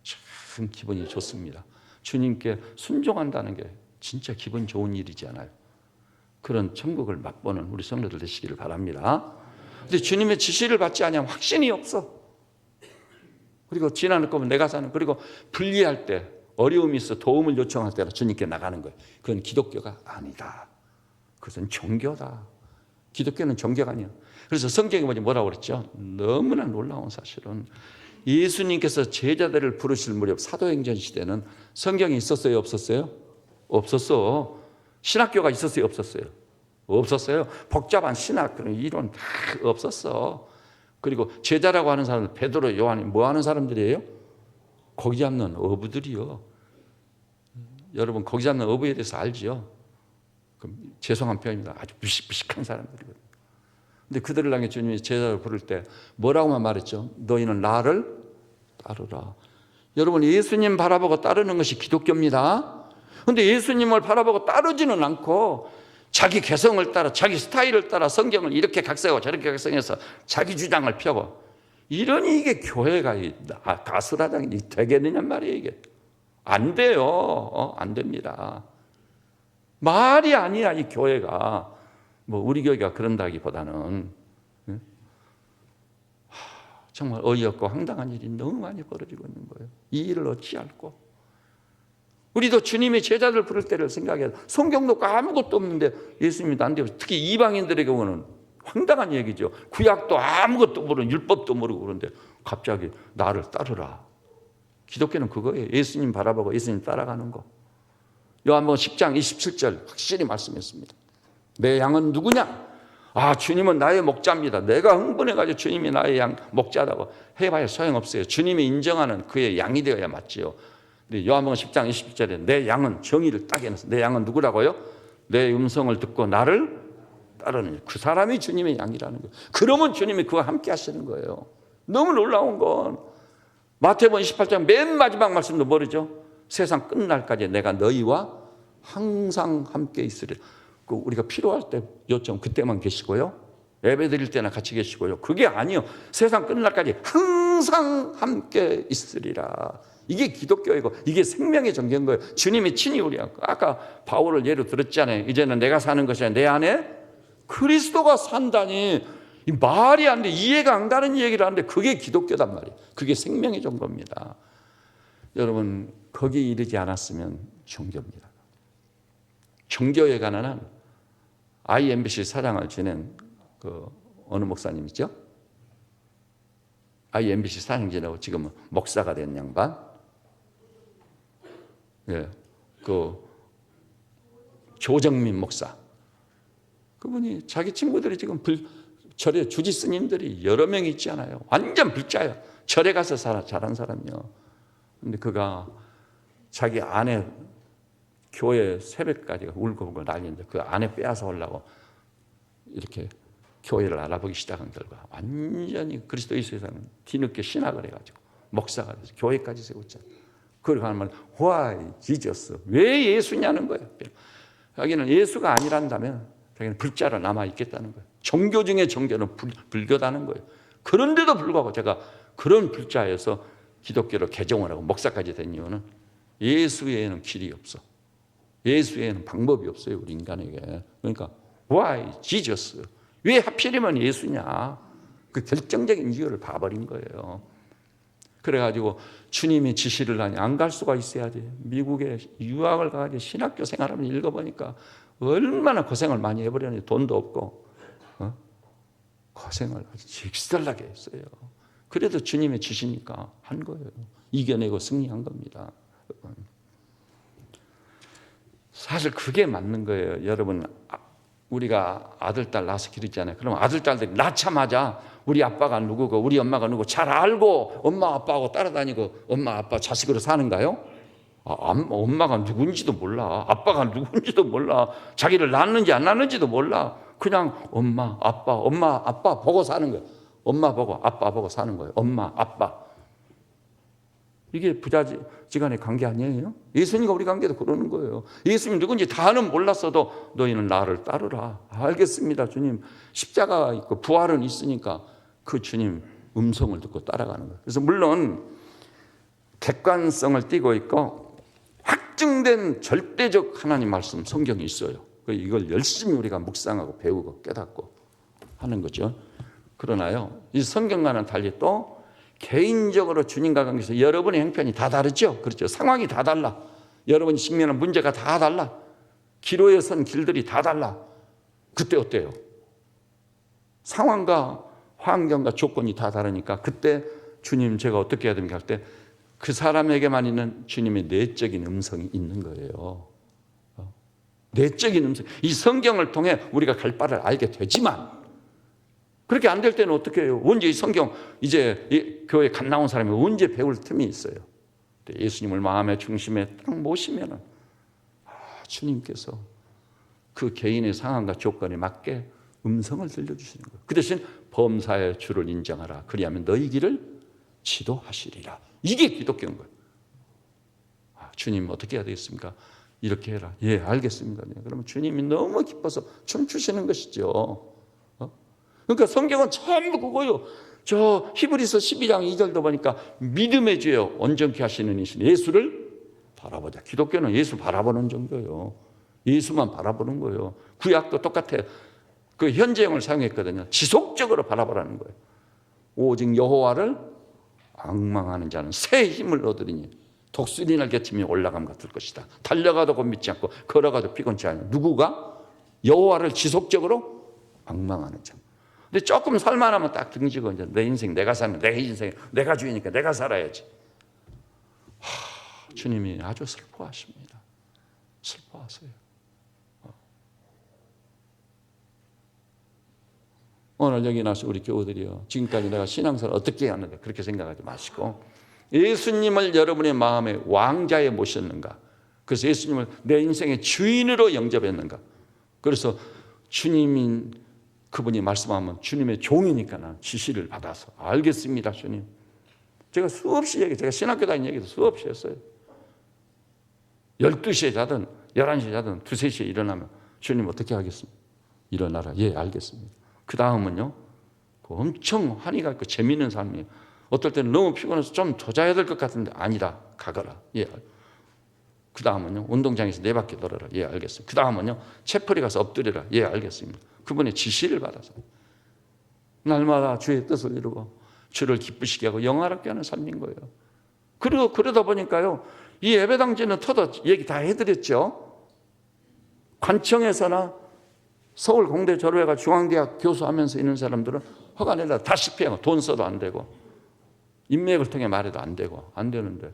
참 기분이 좋습니다. 주님께 순종한다는 게 진짜 기분 좋은 일이지 않아요. 그런 천국을 맛보는 우리 성도들 되시기를 바랍니다. 근데 주님의 지시를 받지 않으면 확신이 없어. 그리고 지나는 거면 내가 사는, 그리고 분리할 때 어려움이 있어 도움을 요청할 때는 주님께 나가는 거예요. 그건 기독교가 아니다. 그것은 종교다. 기독교는 종교가 아니야. 그래서 성경에 뭐라고 그랬죠? 너무나 놀라운 사실은 예수님께서 제자들을 부르실 무렵 사도행전 시대는 성경이 있었어요? 없었어요? 없었어. 신학교가 있었어요? 없었어요? 없었어요. 복잡한 신학 이론 다 없었어. 그리고 제자라고 하는 사람들 베드로, 요한이 뭐 하는 사람들이에요? 고기 잡는 어부들이요. 여러분 고기 잡는 어부에 대해서 알지요? 죄송한 표현입니다. 아주 무식무식한 사람들이거든요. 근데 그들을 향해 주님이 제자를 부를 때 뭐라고만 말했죠? 너희는 나를 따르라. 여러분 예수님 바라보고 따르는 것이 기독교입니다. 그런데 예수님을 바라보고 따르지는 않고 자기 개성을 따라 자기 스타일을 따라 성경을 이렇게 각색하고 저렇게 각색해서 자기 주장을 펴고 이러니 이게 교회가 다수라장이 되겠느냐 말이에요. 이게 안 돼요. 안 됩니다. 말이 아니야 이 교회가. 뭐 우리 교회가 그런다기보다는 정말 어이없고 황당한 일이 너무 많이 벌어지고 있는 거예요. 이 일을 어찌할꼬. 우리도 주님의 제자들 부를 때를 생각해야 돼. 성경 놓고 아무것도 없는데 예수님이 안 돼요. 특히 이방인들의 경우는 황당한 얘기죠. 구약도 아무것도 모르는, 율법도 모르고 그런데 갑자기 나를 따르라. 기독교는 그거예요. 예수님 바라보고 예수님 따라가는 거. 요한복음 10장 27절 확실히 말씀했습니다. 내 양은 누구냐? 아, 주님은 나의 목자입니다. 내가 흥분해가지고 주님이 나의 양 목자라고 해봐야 소용없어요. 주님이 인정하는 그의 양이 되어야 맞지요. 근데 요한복음 10장 27절에 내 양은 정의를 딱 해놨어요. 내 양은 누구라고요? 내 음성을 듣고 나를 따르는 그 사람이 주님의 양이라는 거예요. 그러면 주님이 그와 함께 하시는 거예요. 너무 놀라운 건 마태복음 28장 맨 마지막 말씀도 모르죠. 세상 끝날까지 내가 너희와 항상 함께 있으리라. 우리가 필요할 때 요청 그때만 계시고요. 예배 드릴 때나 같이 계시고요. 그게 아니요. 세상 끝날까지 항상 함께 있으리라. 이게 기독교이고 이게 생명의 정계인 거예요. 주님이 친히 우리가 아까 바울을 예로 들었잖아요. 이제는 내가 사는 것이 아니라 내 안에 그리스도가 산다니 이 말이 안 돼. 이해가 안 가는 얘기를 하는데 그게 기독교단 말이에요. 그게 생명의 정보입니다. 여러분 거기 이르지 않았으면 종교입니다. 종교에 관한 한 IMBC 사장을 지낸 그 어느 목사님 있죠? IMBC 사장 지내고 지금은 목사가 된 양반. 예, 그 조정민 목사. 그분이 자기 친구들이 지금 절에 주지 스님들이 여러 명 있지 않아요. 완전 불자예요. 절에 가서 자란 사람이요. 근데 그가 자기 아내 교회 새벽까지 울고 난리인데 그 아내 빼앗아 오려고 이렇게 교회를 알아보기 시작한 결과 완전히 그리스도인에서는 뒤늦게 신학을 해가지고 목사가 돼서 교회까지 세웠잖아요. 그걸 하는 말, Why Jesus? 왜 예수냐는 거예요. 자기는 예수가 아니란다면 자기는 불자로 남아있겠다는 거예요. 종교 중에 종교는 불교다는 거예요. 그런데도 불구하고 제가 그런 불자에서 기독교로 개종을 하고 목사까지 된 이유는 예수 외에는 길이 없어. 예수 외에는 방법이 없어요. 우리 인간에게. 그러니까 Why Jesus? 왜 하필이면 예수냐? 그 결정적인 이유를 봐버린 거예요. 그래가지고 주님이 지시를 하니 안 갈 수가 있어야지. 미국에 유학을 가가지고 신학교 생활을 읽어보니까 얼마나 고생을 많이 해버렸는지 돈도 없고 고생을 아주 직설나게 했어요. 그래도 주님의 지시니까 한 거예요. 이겨내고 승리한 겁니다. 사실 그게 맞는 거예요. 여러분 우리가 아들, 딸 낳아서 기르잖아요. 그럼 아들, 딸들이 낳자마자 우리 아빠가 누구고 우리 엄마가 누구고 잘 알고 엄마, 아빠하고 따라다니고 엄마, 아빠 자식으로 사는가요? 엄마가 누군지도 몰라. 아빠가 누군지도 몰라. 자기를 낳았는지 안 낳았는지도 몰라. 그냥 엄마, 아빠 보고 사는 거예요. 엄마 보고 아빠 보고 사는 거예요. 엄마, 아빠. 이게 부자지간의 관계 아니에요? 예수님과 우리 관계도 그러는 거예요. 예수님 누군지 다는 몰랐어도 너희는 나를 따르라. 알겠습니다, 주님. 십자가가 있고 부활은 있으니까 그 주님 음성을 듣고 따라가는 거예요. 그래서 물론 객관성을 띠고 있고 확증된 절대적 하나님 말씀 성경이 있어요. 이걸 열심히 우리가 묵상하고 배우고 깨닫고 하는 거죠. 그러나요, 이 성경과는 달리 또 개인적으로 주님과 관계에서 여러분의 형편이 다 다르죠. 그렇죠. 상황이 다 달라. 여러분이 직면한 문제가 다 달라. 기로에 선 길들이 다 달라. 그때 어때요? 상황과 환경과 조건이 다 다르니까 그때 주님 제가 어떻게 해야 됩니까? 할 때 그 사람에게만 있는 주님의 내적인 음성이 있는 거예요. 내적인 음성. 이 성경을 통해 우리가 갈 바를 알게 되지만 그렇게 안 될 때는 어떻게 해요? 언제 이 성경 이제 교회 갓 나온 사람이 언제 배울 틈이 있어요? 예수님을 마음의 중심에 딱 모시면은 주님께서 그 개인의 상황과 조건에 맞게 음성을 들려주시는 거예요. 그 대신 범사의 주를 인정하라. 그리하면 너희 길을 지도하시리라. 이게 기독교인 거예요. 주님 어떻게 해야 되겠습니까? 이렇게 해라. 예, 알겠습니다. 그러면 주님이 너무 기뻐서 춤추시는 것이죠. 그러니까 성경은 전부 그거요. 저 히브리서 12장 2절도 보니까 믿음의 죄요 온전케 하시는 이신 예수를 바라보자. 기독교는 예수 바라보는 정도예요. 예수만 바라보는 거예요. 구약도 똑같아요. 그 현재형을 사용했거든요. 지속적으로 바라보라는 거예요. 오직 여호와를 앙망하는 자는 새 힘을 얻으리니 독수리 날개치며 올라감 같을 것이다. 달려가도 곧 믿지 않고 걸어가도 피곤치 않아. 누구가? 여호와를 지속적으로 앙망하는 자. 근데 조금 살만하면 딱 등지고 이제 내 인생 내가 사는, 내 인생 내가 주인이니까 내가 살아야지. 주님이 아주 슬퍼하십니다. 슬퍼하세요. 오늘 여기 나서 우리 교우들이요, 지금까지 내가 신앙생활 어떻게 하는가 그렇게 생각하지 마시고 예수님을 여러분의 마음에 왕자에 모셨는가? 그래서 예수님을 내 인생의 주인으로 영접했는가? 그래서 주님인 그분이 말씀하면 주님의 종이니까 난 지시를 받아서 알겠습니다 주님. 제가 수없이 제가 신학교 다니는 얘기도 수없이 했어요. 12시에 자든 11시에 자든 2, 3시에 일어나면 주님 어떻게 하겠습니까? 일어나라. 예, 알겠습니다. 그 다음은요, 엄청 한이가 있고 재미있는 삶이에요. 어떨 때는 너무 피곤해서 좀 더 자야 될 것 같은데 아니다. 가거라. 예. 그 다음은요, 운동장에서 4바퀴 돌아라. 예, 알겠습니다. 그 다음은요, 채플에 가서 엎드려라. 예, 알겠습니다. 그분의 지시를 받아서 날마다 주의 뜻을 이루고 주를 기쁘시게 하고 영화롭게 하는 삶인 거예요. 그리고 그러다 보니까요, 이 예배당지는 터도 얘기 다 해드렸죠. 관청에서나 서울 공대 졸업해가 중앙대학 교수하면서 있는 사람들은 허가 내다 다 실패하고 돈 써도 안 되고 인맥을 통해 말해도 안 되고 안 되는데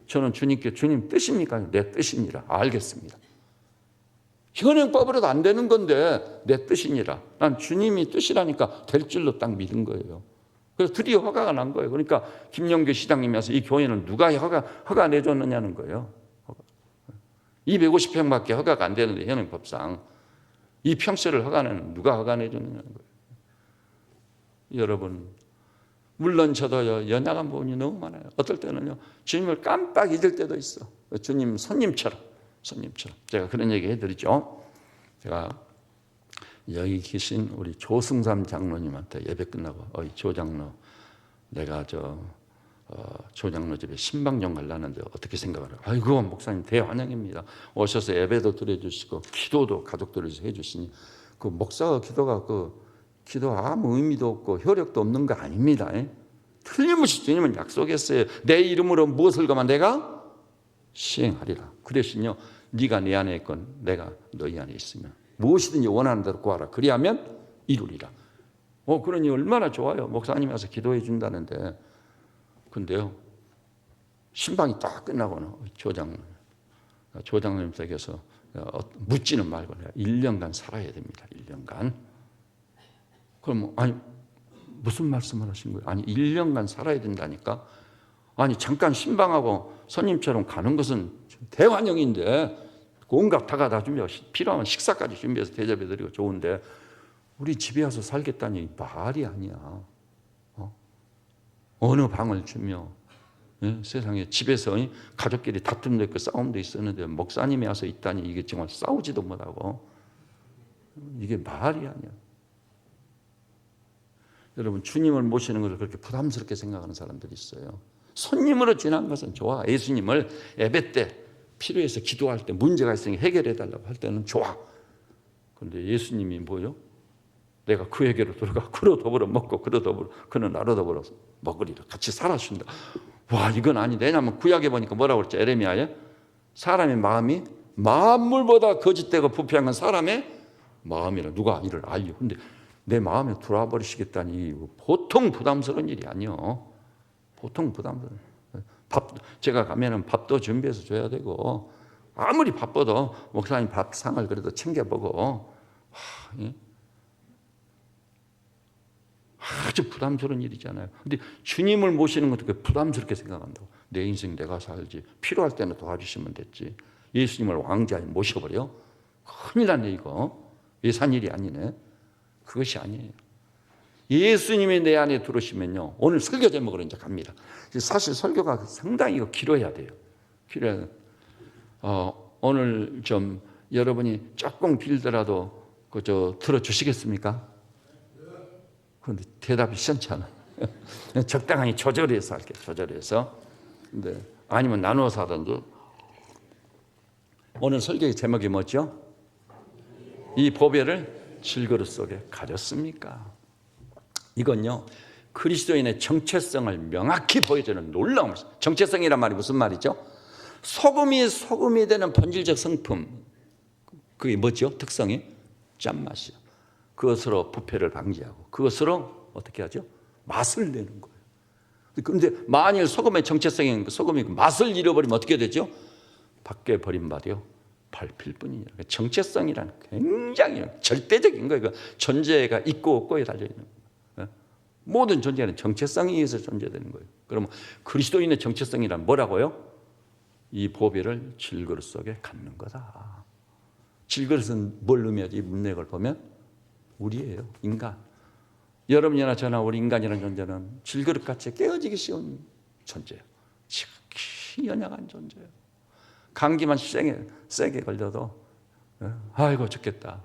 저는 주님께 주님 뜻입니까? 내 뜻입니다. 알겠습니다. 현행법으로도 안 되는 건데 내 뜻이니라. 난 주님이 뜻이라니까 될 줄로 딱 믿은 거예요. 그래서 드디어 허가가 난 거예요. 그러니까 김영규 시장님이 와서 이 교회는 누가 허가 내줬느냐는 거예요. 250평밖에 허가가 안 되는데 현행법상 이 평수를 허가는 누가 허가 내줬느냐는 거예요. 여러분, 물론 저도요, 연약한 부분이 너무 많아요. 어떨 때는요, 주님을 깜빡 잊을 때도 있어. 주님 손님처럼. 제가 그런 얘기 해드리죠. 제가 여기 계신 우리 조승삼 장로님한테 예배 끝나고, 조 장로, 내가 조 장로 집에 신방 좀 가려는데 어떻게 생각하세요? 아이고, 목사님 대환영입니다. 오셔서 예배도 드려주시고, 기도도 가족들을 해주시니, 그 목사가 기도 아무 의미도 없고 효력도 없는 거 아닙니다. 틀림없이 주님은 약속했어요. 내 이름으로 무엇을 거면 내가 시행하리라. 그 대신요, 네가 내 안에 있건 내가 너희 안에 있으면 무엇이든지 원하는 대로 구하라. 그리하면 이루리라. 그러니 얼마나 좋아요. 목사님이 와서 기도해 준다는데. 근데요, 신방이 딱 끝나고는 조장님 댁에서 묻지는 말고 1년간 살아야 됩니다. 1년간. 그럼 아니 무슨 말씀을 하신 거예요? 아니 1년간 살아야 된다니까. 아니 잠깐 신방하고 손님처럼 가는 것은 대환영인데 온갖 다가 다 준비하고 필요하면 식사까지 준비해서 대접해드리고 좋은데 우리 집에 와서 살겠다니 말이 아니야. 어느 방을 주며 세상에 집에서 가족끼리 다툼도 있고 싸움도 있었는데 목사님이 와서 있다니 이게 정말 싸우지도 못하고 이게 말이 아니야. 여러분, 주님을 모시는 것을 그렇게 부담스럽게 생각하는 사람들이 있어요. 손님으로 지난 것은 좋아. 예수님을 예배 때 필요해서 기도할 때 문제가 있으니 해결해 달라고 할 때는 좋아. 그런데 예수님이 뭐요? 내가 그에게로 들어가 그로 더불어 먹고 그로 더불어 그는 나로 더불어 먹으리라. 같이 살아준다. 와, 이건 아닌데. 왜냐하면 구약에 보니까 뭐라고 그랬죠? 에레미야에 사람의 마음이 만물보다 거짓되고 부패한 건 사람의 마음이라. 누가 이를 알려. 근데 내 마음에 들어와 버리시겠다니 보통 부담스러운 일이 아니요. 보통 부담스러운. 제가 가면은 밥도 준비해서 줘야 되고 아무리 바빠도 목사님 밥상을 그래도 챙겨보고 아주 부담스러운 일이잖아요. 근데 주님을 모시는 것도 그 부담스럽게 생각한다고. 내 인생 내가 살지. 필요할 때는 도와주시면 됐지. 예수님을 왕자에 모셔버려? 큰일 났네 이거. 예산 일이 아니네. 그것이 아니에요. 예수님이 내 안에 들어오시면요. 오늘 설교 제목으로 이제 갑니다. 사실 설교가 상당히 길어야 돼요. 길어야. 오늘 좀 여러분이 조금 길더라도 들어주시겠습니까? 그런데 대답이 시원치 않아요. 적당히 조절해서 할게요. 조절해서. 근데 아니면 나누어서 하든지. 오늘 설교의 제목이 뭐죠? 이 보배를 질그릇 속에 가졌습니까? 이건요, 그리스도인의 정체성을 명확히 보여주는 놀라운 정체성이란 말이 무슨 말이죠? 소금이 되는 본질적 성품, 그게 뭐죠? 특성이 짠맛이요. 그것으로 부패를 방지하고 그것으로 어떻게 하죠? 맛을 내는 거예요. 그런데 만일 소금의 정체성인 소금이 맛을 잃어버리면 어떻게 되죠? 밖에 버림받아요. 밟힐 뿐이에요. 정체성이라는 굉장히 절대적인 거예요. 존재가 있고 없고에 달려있는 거예요. 모든 존재는 정체성에 의해서 존재되는 거예요. 그러면 그리스도인의 정체성이란 뭐라고요? 이 보배를 질그릇 속에 갖는 거다. 질그릇은 뭘 의미하지? 이 문맥을 보면 우리예요. 인간. 여러분이나 저나 우리 인간이라는 존재는 질그릇같이 깨어지기 쉬운 존재예요. 지극히 연약한 존재예요. 감기만 세게 걸려도 아이고 죽겠다.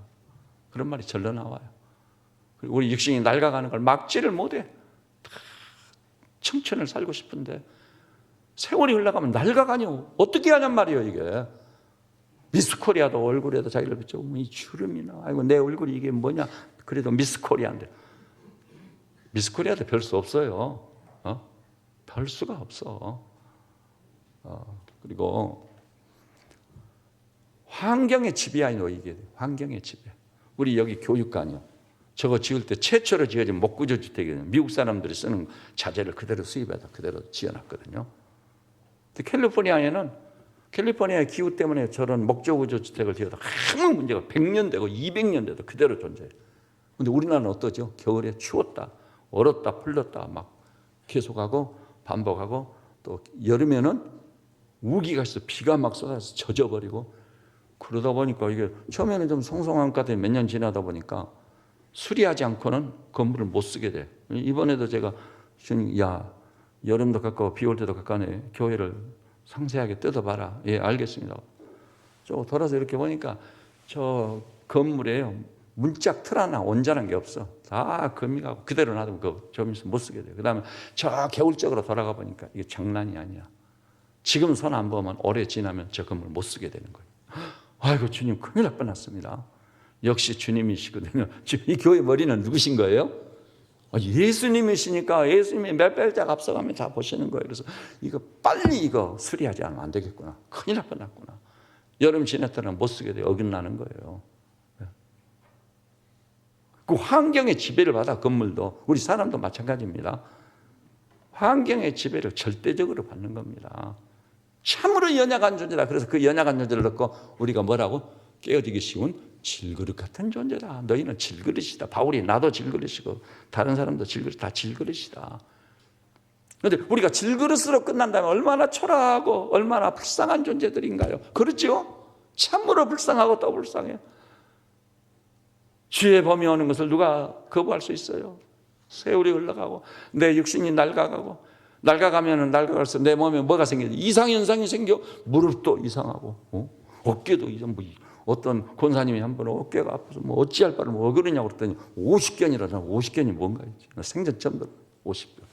그런 말이 절로 나와요. 우리 육신이 낡아가는 걸 막지를 못해. 청춘을 살고 싶은데 세월이 흘러가면 낡아가뇨. 어떻게 하냔 말이에요 이게. 미스코리아도 얼굴에도 자기를 비춰보면 이 주름이나 아이고 내 얼굴이 이게 뭐냐. 그래도 미스코리아인데 미스코리아도 별 수 없어요. 별 수가 없어. 그리고 환경의 지배하에 놓이게 돼요. 환경의 지배. 우리 여기 교육관이요. 저거 지을 때 최초로 지어진 목구조 주택이에요. 미국 사람들이 쓰는 자재를 그대로 수입해서 그대로 지어놨거든요. 캘리포니아의 기후 때문에 저런 목조구조 주택을 지어도 아무 문제가 100년 되고 200년 돼도 그대로 존재해요. 그런데 우리나라는 어떠죠? 겨울에 추웠다, 얼었다, 풀렸다 막 계속하고 반복하고 또 여름에는 우기가 있어 비가 막 쏟아져서 젖어버리고 그러다 보니까 이게 처음에는 좀 송송한 것 같아요. 몇 년 지나다 보니까 수리하지 않고는 건물을 못 쓰게 돼. 이번에도 제가 야 여름도 가까워 비 올 때도 가까우네. 교회를 상세하게 뜯어봐라. 예 알겠습니다. 저 돌아서 이렇게 보니까 저 건물에요. 문짝 틀 하나 온전한 게 없어. 다 거미가고 그대로 놔두면 그 좀 있으면 못 쓰게 돼요. 그 다음에 저 겨울적으로 돌아가 보니까 이게 장난이 아니야. 지금 손 안 보면 오래 지나면 저 건물 못 쓰게 되는 거예요. 아이고 주님 큰일 날 뻔했습니다. 역시 주님이시거든요. 이 교회 머리는 누구신 거예요? 예수님이시니까 예수님이 몇 발짝 앞서가면 다 보시는 거예요. 그래서 이거 빨리 이거 수리하지 않으면 안 되겠구나. 큰일 날 뻔했구나. 여름 지났다면 못 쓰게 돼요. 어긋나는 거예요. 그 환경의 지배를 받아 건물도 우리 사람도 마찬가지입니다. 환경의 지배를 절대적으로 받는 겁니다. 참으로 연약한 존재다. 그래서 그 연약한 존재를 넣고 우리가 뭐라고? 깨어지기 쉬운 질그릇 같은 존재다. 너희는 질그릇이다. 바울이 나도 질그릇이고 다른 사람도 질그릇, 다 질그릇이다. 그런데 우리가 질그릇으로 끝난다면 얼마나 초라하고 얼마나 불쌍한 존재들인가요? 그렇죠? 참으로 불쌍하고 또 불쌍해요. 주의 범이 오는 것을 누가 거부할 수 있어요? 세월이 흘러가고 내 육신이 낡아가면 낡아갈수록 내 몸에 뭐가 생겨요? 이상현상이 생겨. 무릎도 이상하고 어깨도 이상 어떤 권사님이 한 번 어깨가 아파서 뭐 어찌할 바를 뭐 그러냐고 그랬더니 50견이라잖아. 50견이 뭔가 있지. 생전 처음 들어. 50견.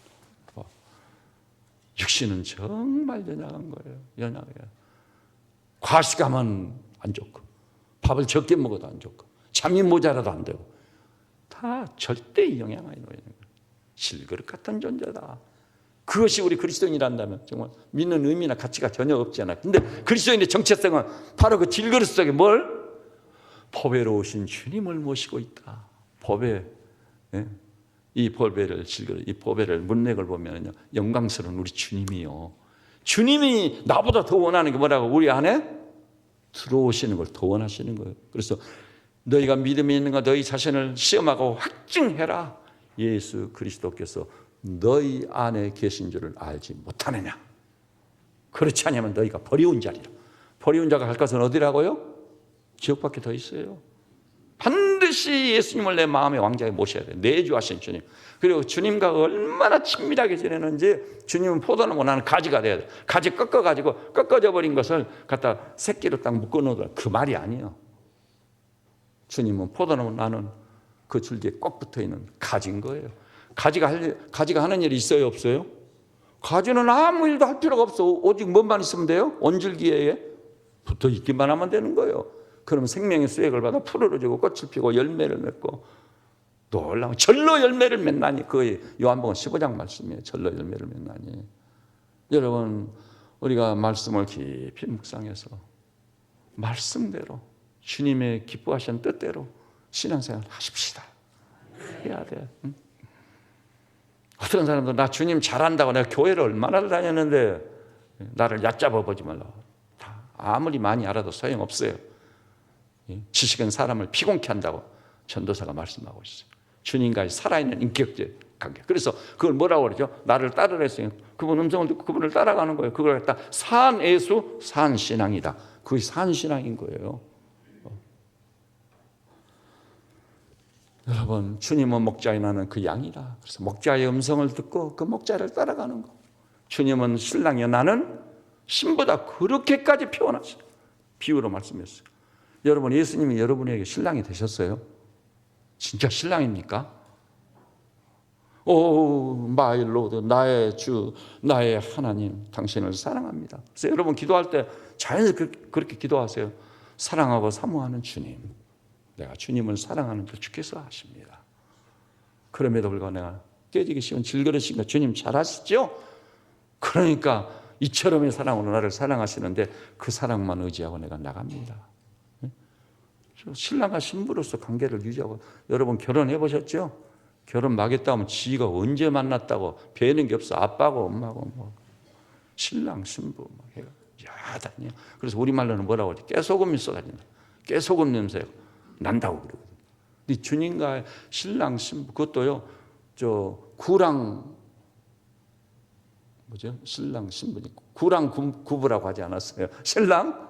육신은 정말 연약한 거예요. 연약해요. 과식하면 안 좋고 밥을 적게 먹어도 안 좋고 잠이 모자라도 안 되고 다 절대의 영향을 놓이는 거예요. 질그릇 같은 존재다. 그것이 우리 그리스도인이란다면 정말 믿는 의미나 가치가 전혀 없잖아요. 근데 그리스도인의 정체성은 바로 그 질그릇 속에 뭘? 보배로우신 주님을 모시고 있다. 보배. 이 보배를 질그릇, 이 보배를 문맥을 보면요. 영광스러운 우리 주님이요. 주님이 나보다 더 원하는 게 뭐라고? 우리 안에 들어오시는 걸 더 원하시는 거예요. 그래서 너희가 믿음이 있는가 너희 자신을 시험하고 확증해라. 예수 그리스도께서 너희 안에 계신 줄을 알지 못하느냐. 그렇지 않으면 너희가 버리운 자리라. 버리운 자가 갈 것은 어디라고요? 지옥밖에 더 있어요. 반드시 예수님을 내 마음의 왕자에 모셔야 돼요. 내주하신 주님. 그리고 주님과 얼마나 친밀하게 지내는지 주님은 포도나무 나는 가지가 돼야 돼요. 가지 꺾어가지고 꺾어져 버린 것을 갖다 새끼로 딱 묶어놓으라. 그 말이 아니에요. 주님은 포도나무 나는 그 줄기에 꼭 붙어있는 가지인 거예요. 가지가 하는 일이 있어요, 없어요? 가지는 아무 일도 할 필요가 없어. 오직 뭔만 있으면 돼요? 온줄기에 붙어 있기만 하면 되는 거예요. 그러면 생명의 수액을 받아 풀을 주고 꽃을 피고 열매를 맺고 놀라운 절로 열매를 맺나니. 그의 요한복음 15장 말씀이에요. 절로 열매를 맺나니. 여러분, 우리가 말씀을 깊이 묵상해서 말씀대로 주님의 기뻐하시는 뜻대로 신앙생활 하십시다. 해야 돼. 응? 어떤 사람들 나 주님 잘한다고 내가 교회를 얼마나 다녔는데 나를 얕잡아 보지 말라. 다 아무리 많이 알아도 소용없어요. 지식은 사람을 피곤케 한다고 전도사가 말씀하고 있어요. 주님과의 살아있는 인격적 관계. 그래서 그걸 뭐라고 그러죠? 나를 따르라 했어요. 그분 음성을 듣고 그분을 따라가는 거예요. 그걸 갖다 산예수 산신앙이다. 그게 산신앙인 거예요. 여러분, 주님은 목자에 나는 그 양이다. 그래서 목자의 음성을 듣고 그 목자를 따라가는 거. 주님은 신랑이여 나는 신부다. 그렇게까지 표현하셔요. 비유로 말씀했어요. 여러분, 예수님이 여러분에게 신랑이 되셨어요? 진짜 신랑입니까? 오 마이 로드, 나의 주, 나의 하나님, 당신을 사랑합니다. 그래서 여러분 기도할 때 자연스럽게 그렇게 기도하세요. 사랑하고 사모하는 주님, 내가 주님을 사랑하는 줄 주께서 아십니다. 그럼에도 불구하고 내가 깨지기 쉬운 질그릇인 거 주님 잘 아시죠? 그러니까 이처럼의 사랑으로 나를 사랑하시는데 그 사랑만 의지하고 내가 나갑니다. 신랑과 신부로서 관계를 유지하고. 여러분 결혼해 보셨죠? 결혼 망했다 하면 지가 언제 만났다고 배는 게 없어. 아빠고 엄마고 뭐 신랑 신부 막 해가 야단이야. 그래서 우리말로는 뭐라고 하지? 깨소금이 쏟아진다. 깨소금 냄새가 난다고 그러거든. 근데 주님과 신랑 신부, 그것도요 저 구랑 뭐죠? 신랑 신부니 구랑 구부라고 하지 않았어요? 신랑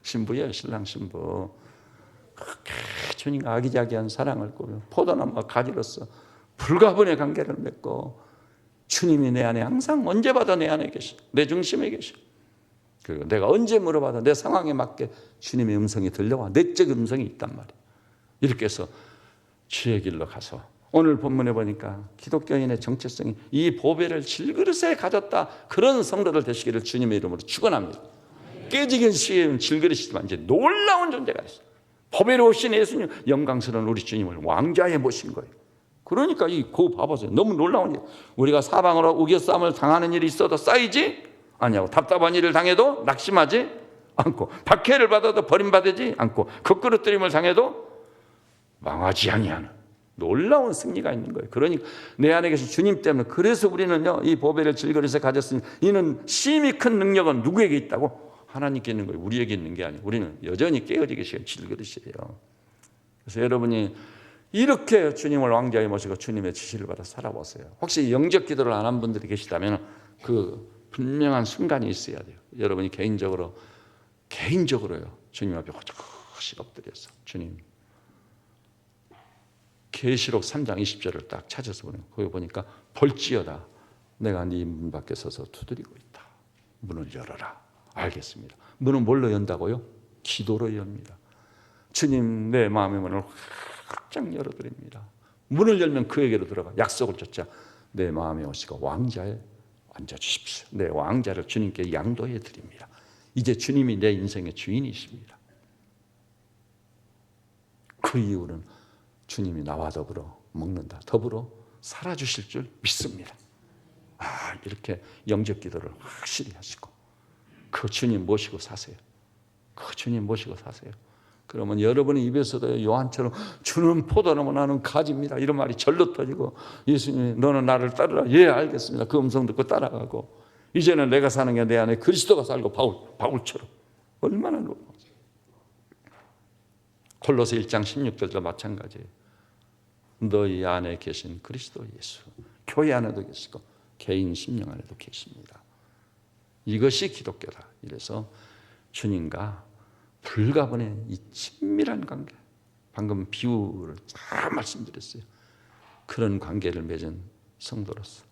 신부예요. 신랑 신부. 그렇게 주님과 아기자기한 사랑을 꾸며 포도나무와 가지로서 불가분의 관계를 맺고 주님이 내 안에 항상 언제 봐도 내 안에 계셔. 내 중심에 계셔. 그리고 내가 언제 물어봐도 내 상황에 맞게 주님의 음성이 들려와. 내적 음성이 있단 말이에요. 이렇게 해서 주의 길로 가서 오늘 본문에 보니까 기독교인의 정체성이 이 보배를 질그릇에 가졌다. 그런 성도들 되시기를 주님의 이름으로 축원합니다. 깨지긴 쉬운 질그릇이지만 이제 놀라운 존재가 있어요. 보배로우신 예수님, 영광스러운 우리 주님을 왕좌에 모신 거예요. 그러니까 그거 봐보세요. 너무 놀라운 일. 우리가 사방으로 우겨싸움을 당하는 일이 있어도 쌓이지 아니하고 답답한 일을 당해도 낙심하지 않고 박해를 받아도 버림받지 않고 거꾸러뜨림을 당해도 망하지 아니하는 놀라운 승리가 있는 거예요. 그러니까 내 안에 계신 주님 때문에. 그래서 우리는요 이 보배를 질그릇에 가졌으니 이는 심히 큰 능력은 누구에게 있다고? 하나님께 있는 거예요. 우리에게 있는 게 아니에요. 우리는 여전히 깨어지게 계신 질그릇이에요. 그래서 여러분이 이렇게 주님을 왕좌에 모시고 주님의 지시를 받아 살아보세요. 혹시 영적 기도를 안 한 분들이 계시다면 그 분명한 순간이 있어야 돼요. 여러분이 개인적으로요 주님 앞에 호적호적 엎드려서 주님, 계시록 3장 20절을 딱 찾아서 보는 거기 보니까 볼지어다 내가 네 문 밖에 서서 두드리고 있다. 문을 열어라. 알겠습니다. 문은 뭘로 연다고요? 기도로 엽니다. 주님 내 마음의 문을 확장 열어드립니다. 문을 열면 그에게로 들어가 약속을 줬자 내 마음에 오시고 왕자에 앉아주십시오. 내 왕자를 주님께 양도해 드립니다. 이제 주님이 내 인생의 주인이십니다. 그 이유는 주님이 나와 더불어 먹는다. 더불어 살아주실 줄 믿습니다. 이렇게 영적 기도를 확실히 하시고 그 주님 모시고 사세요. 그 주님 모시고 사세요. 그러면 여러분의 입에서도 요한처럼 주는 포도나무 나는 가지입니다. 이런 말이 절로 터지고 예수님이 너는 나를 따르라. 예 알겠습니다. 그 음성 듣고 따라가고 이제는 내가 사는 게 내 안에 그리스도가 살고 바울처럼 얼마나 놀라워요. 골로새 1장 16절도 마찬가지예요. 너희 안에 계신 그리스도 예수 교회 안에도 계시고 개인 심령 안에도 계십니다. 이것이 기독교다. 이래서 주님과 불가분의 이 친밀한 관계, 방금 비유를 잘 말씀드렸어요. 그런 관계를 맺은 성도로서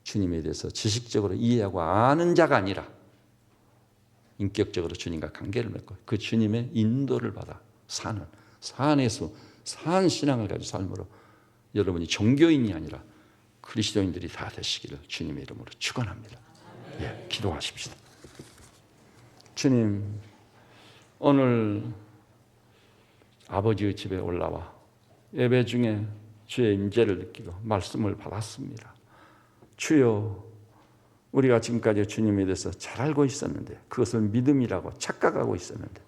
주님에 대해서 지식적으로 이해하고 아는 자가 아니라 인격적으로 주님과 관계를 맺고 그 주님의 인도를 받아 사는 산에서 산 신앙을 가지고 삶으로 여러분이 종교인이 아니라 그리스도인들이 다 되시기를 주님의 이름으로 축원합니다. 예, 기도하십시다. 주님, 오늘 아버지의 집에 올라와 예배 중에 주의 임재를 느끼고 말씀을 받았습니다. 주여, 우리가 지금까지 주님에 대해서 잘 알고 있었는데 그것을 믿음이라고 착각하고 있었는데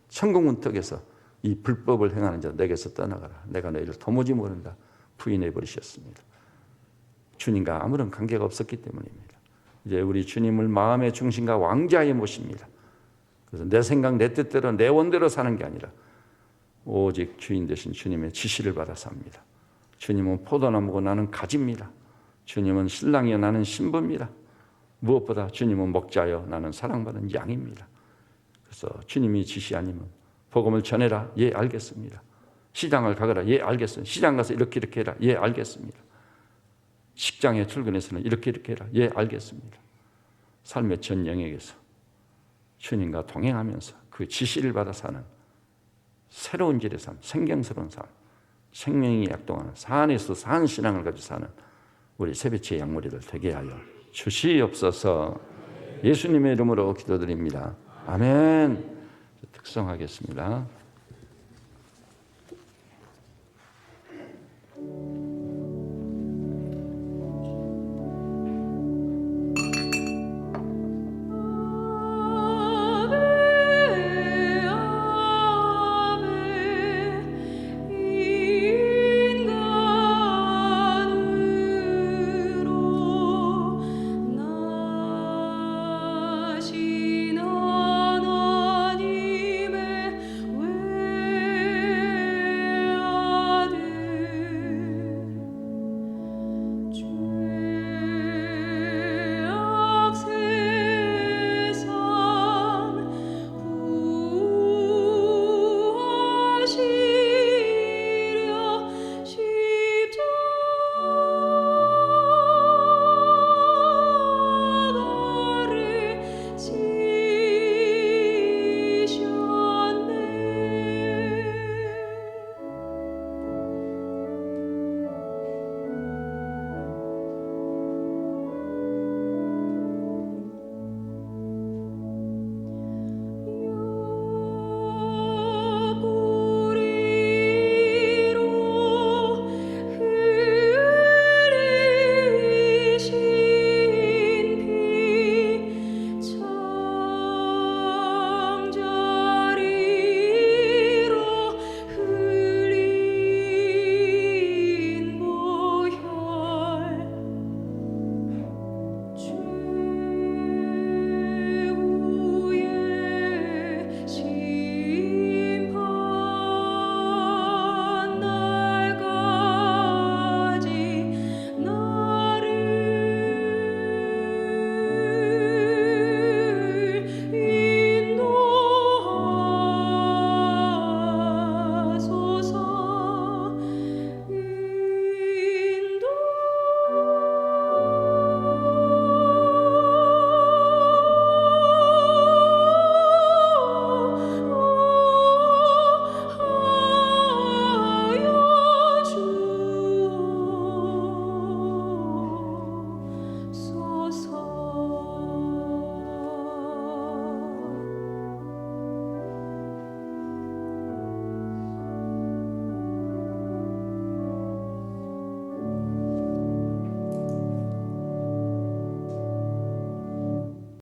천국 문턱에서 이 불법을 행하는 자 내게서 떠나가라. 내가 너희를 도무지 모른다. 부인해 버리셨습니다. 주님과 아무런 관계가 없었기 때문입니다. 이제 우리 주님을 마음의 중심과 왕좌에 모십니다. 그래서 내 생각, 내 뜻대로, 내 원대로 사는 게 아니라 오직 주인 되신 주님의 지시를 받아 삽니다. 주님은 포도나무고 나는 가지입니다. 주님은 신랑이요 나는 신부입니다. 무엇보다 주님은 목자요 나는 사랑받는 양입니다. 그래서 주님이 지시 아니면 복음을 전해라. 예, 알겠습니다. 시장을 가거라. 예, 알겠습니다. 시장 가서 이렇게 해라. 예, 알겠습니다. 직장에 출근해서는 이렇게 해라. 예, 알겠습니다. 삶의 전 영역에서 주님과 동행하면서 그 지시를 받아 사는 새로운 길의 삶, 생경스러운 삶, 생명이 약동하는 산 안에서 산 신앙을 가지고 사는 우리 세배치의 양무리들 되게 하여 주시옵소서. 예수님의 이름으로 기도드립니다. 아멘. 특성하겠습니다.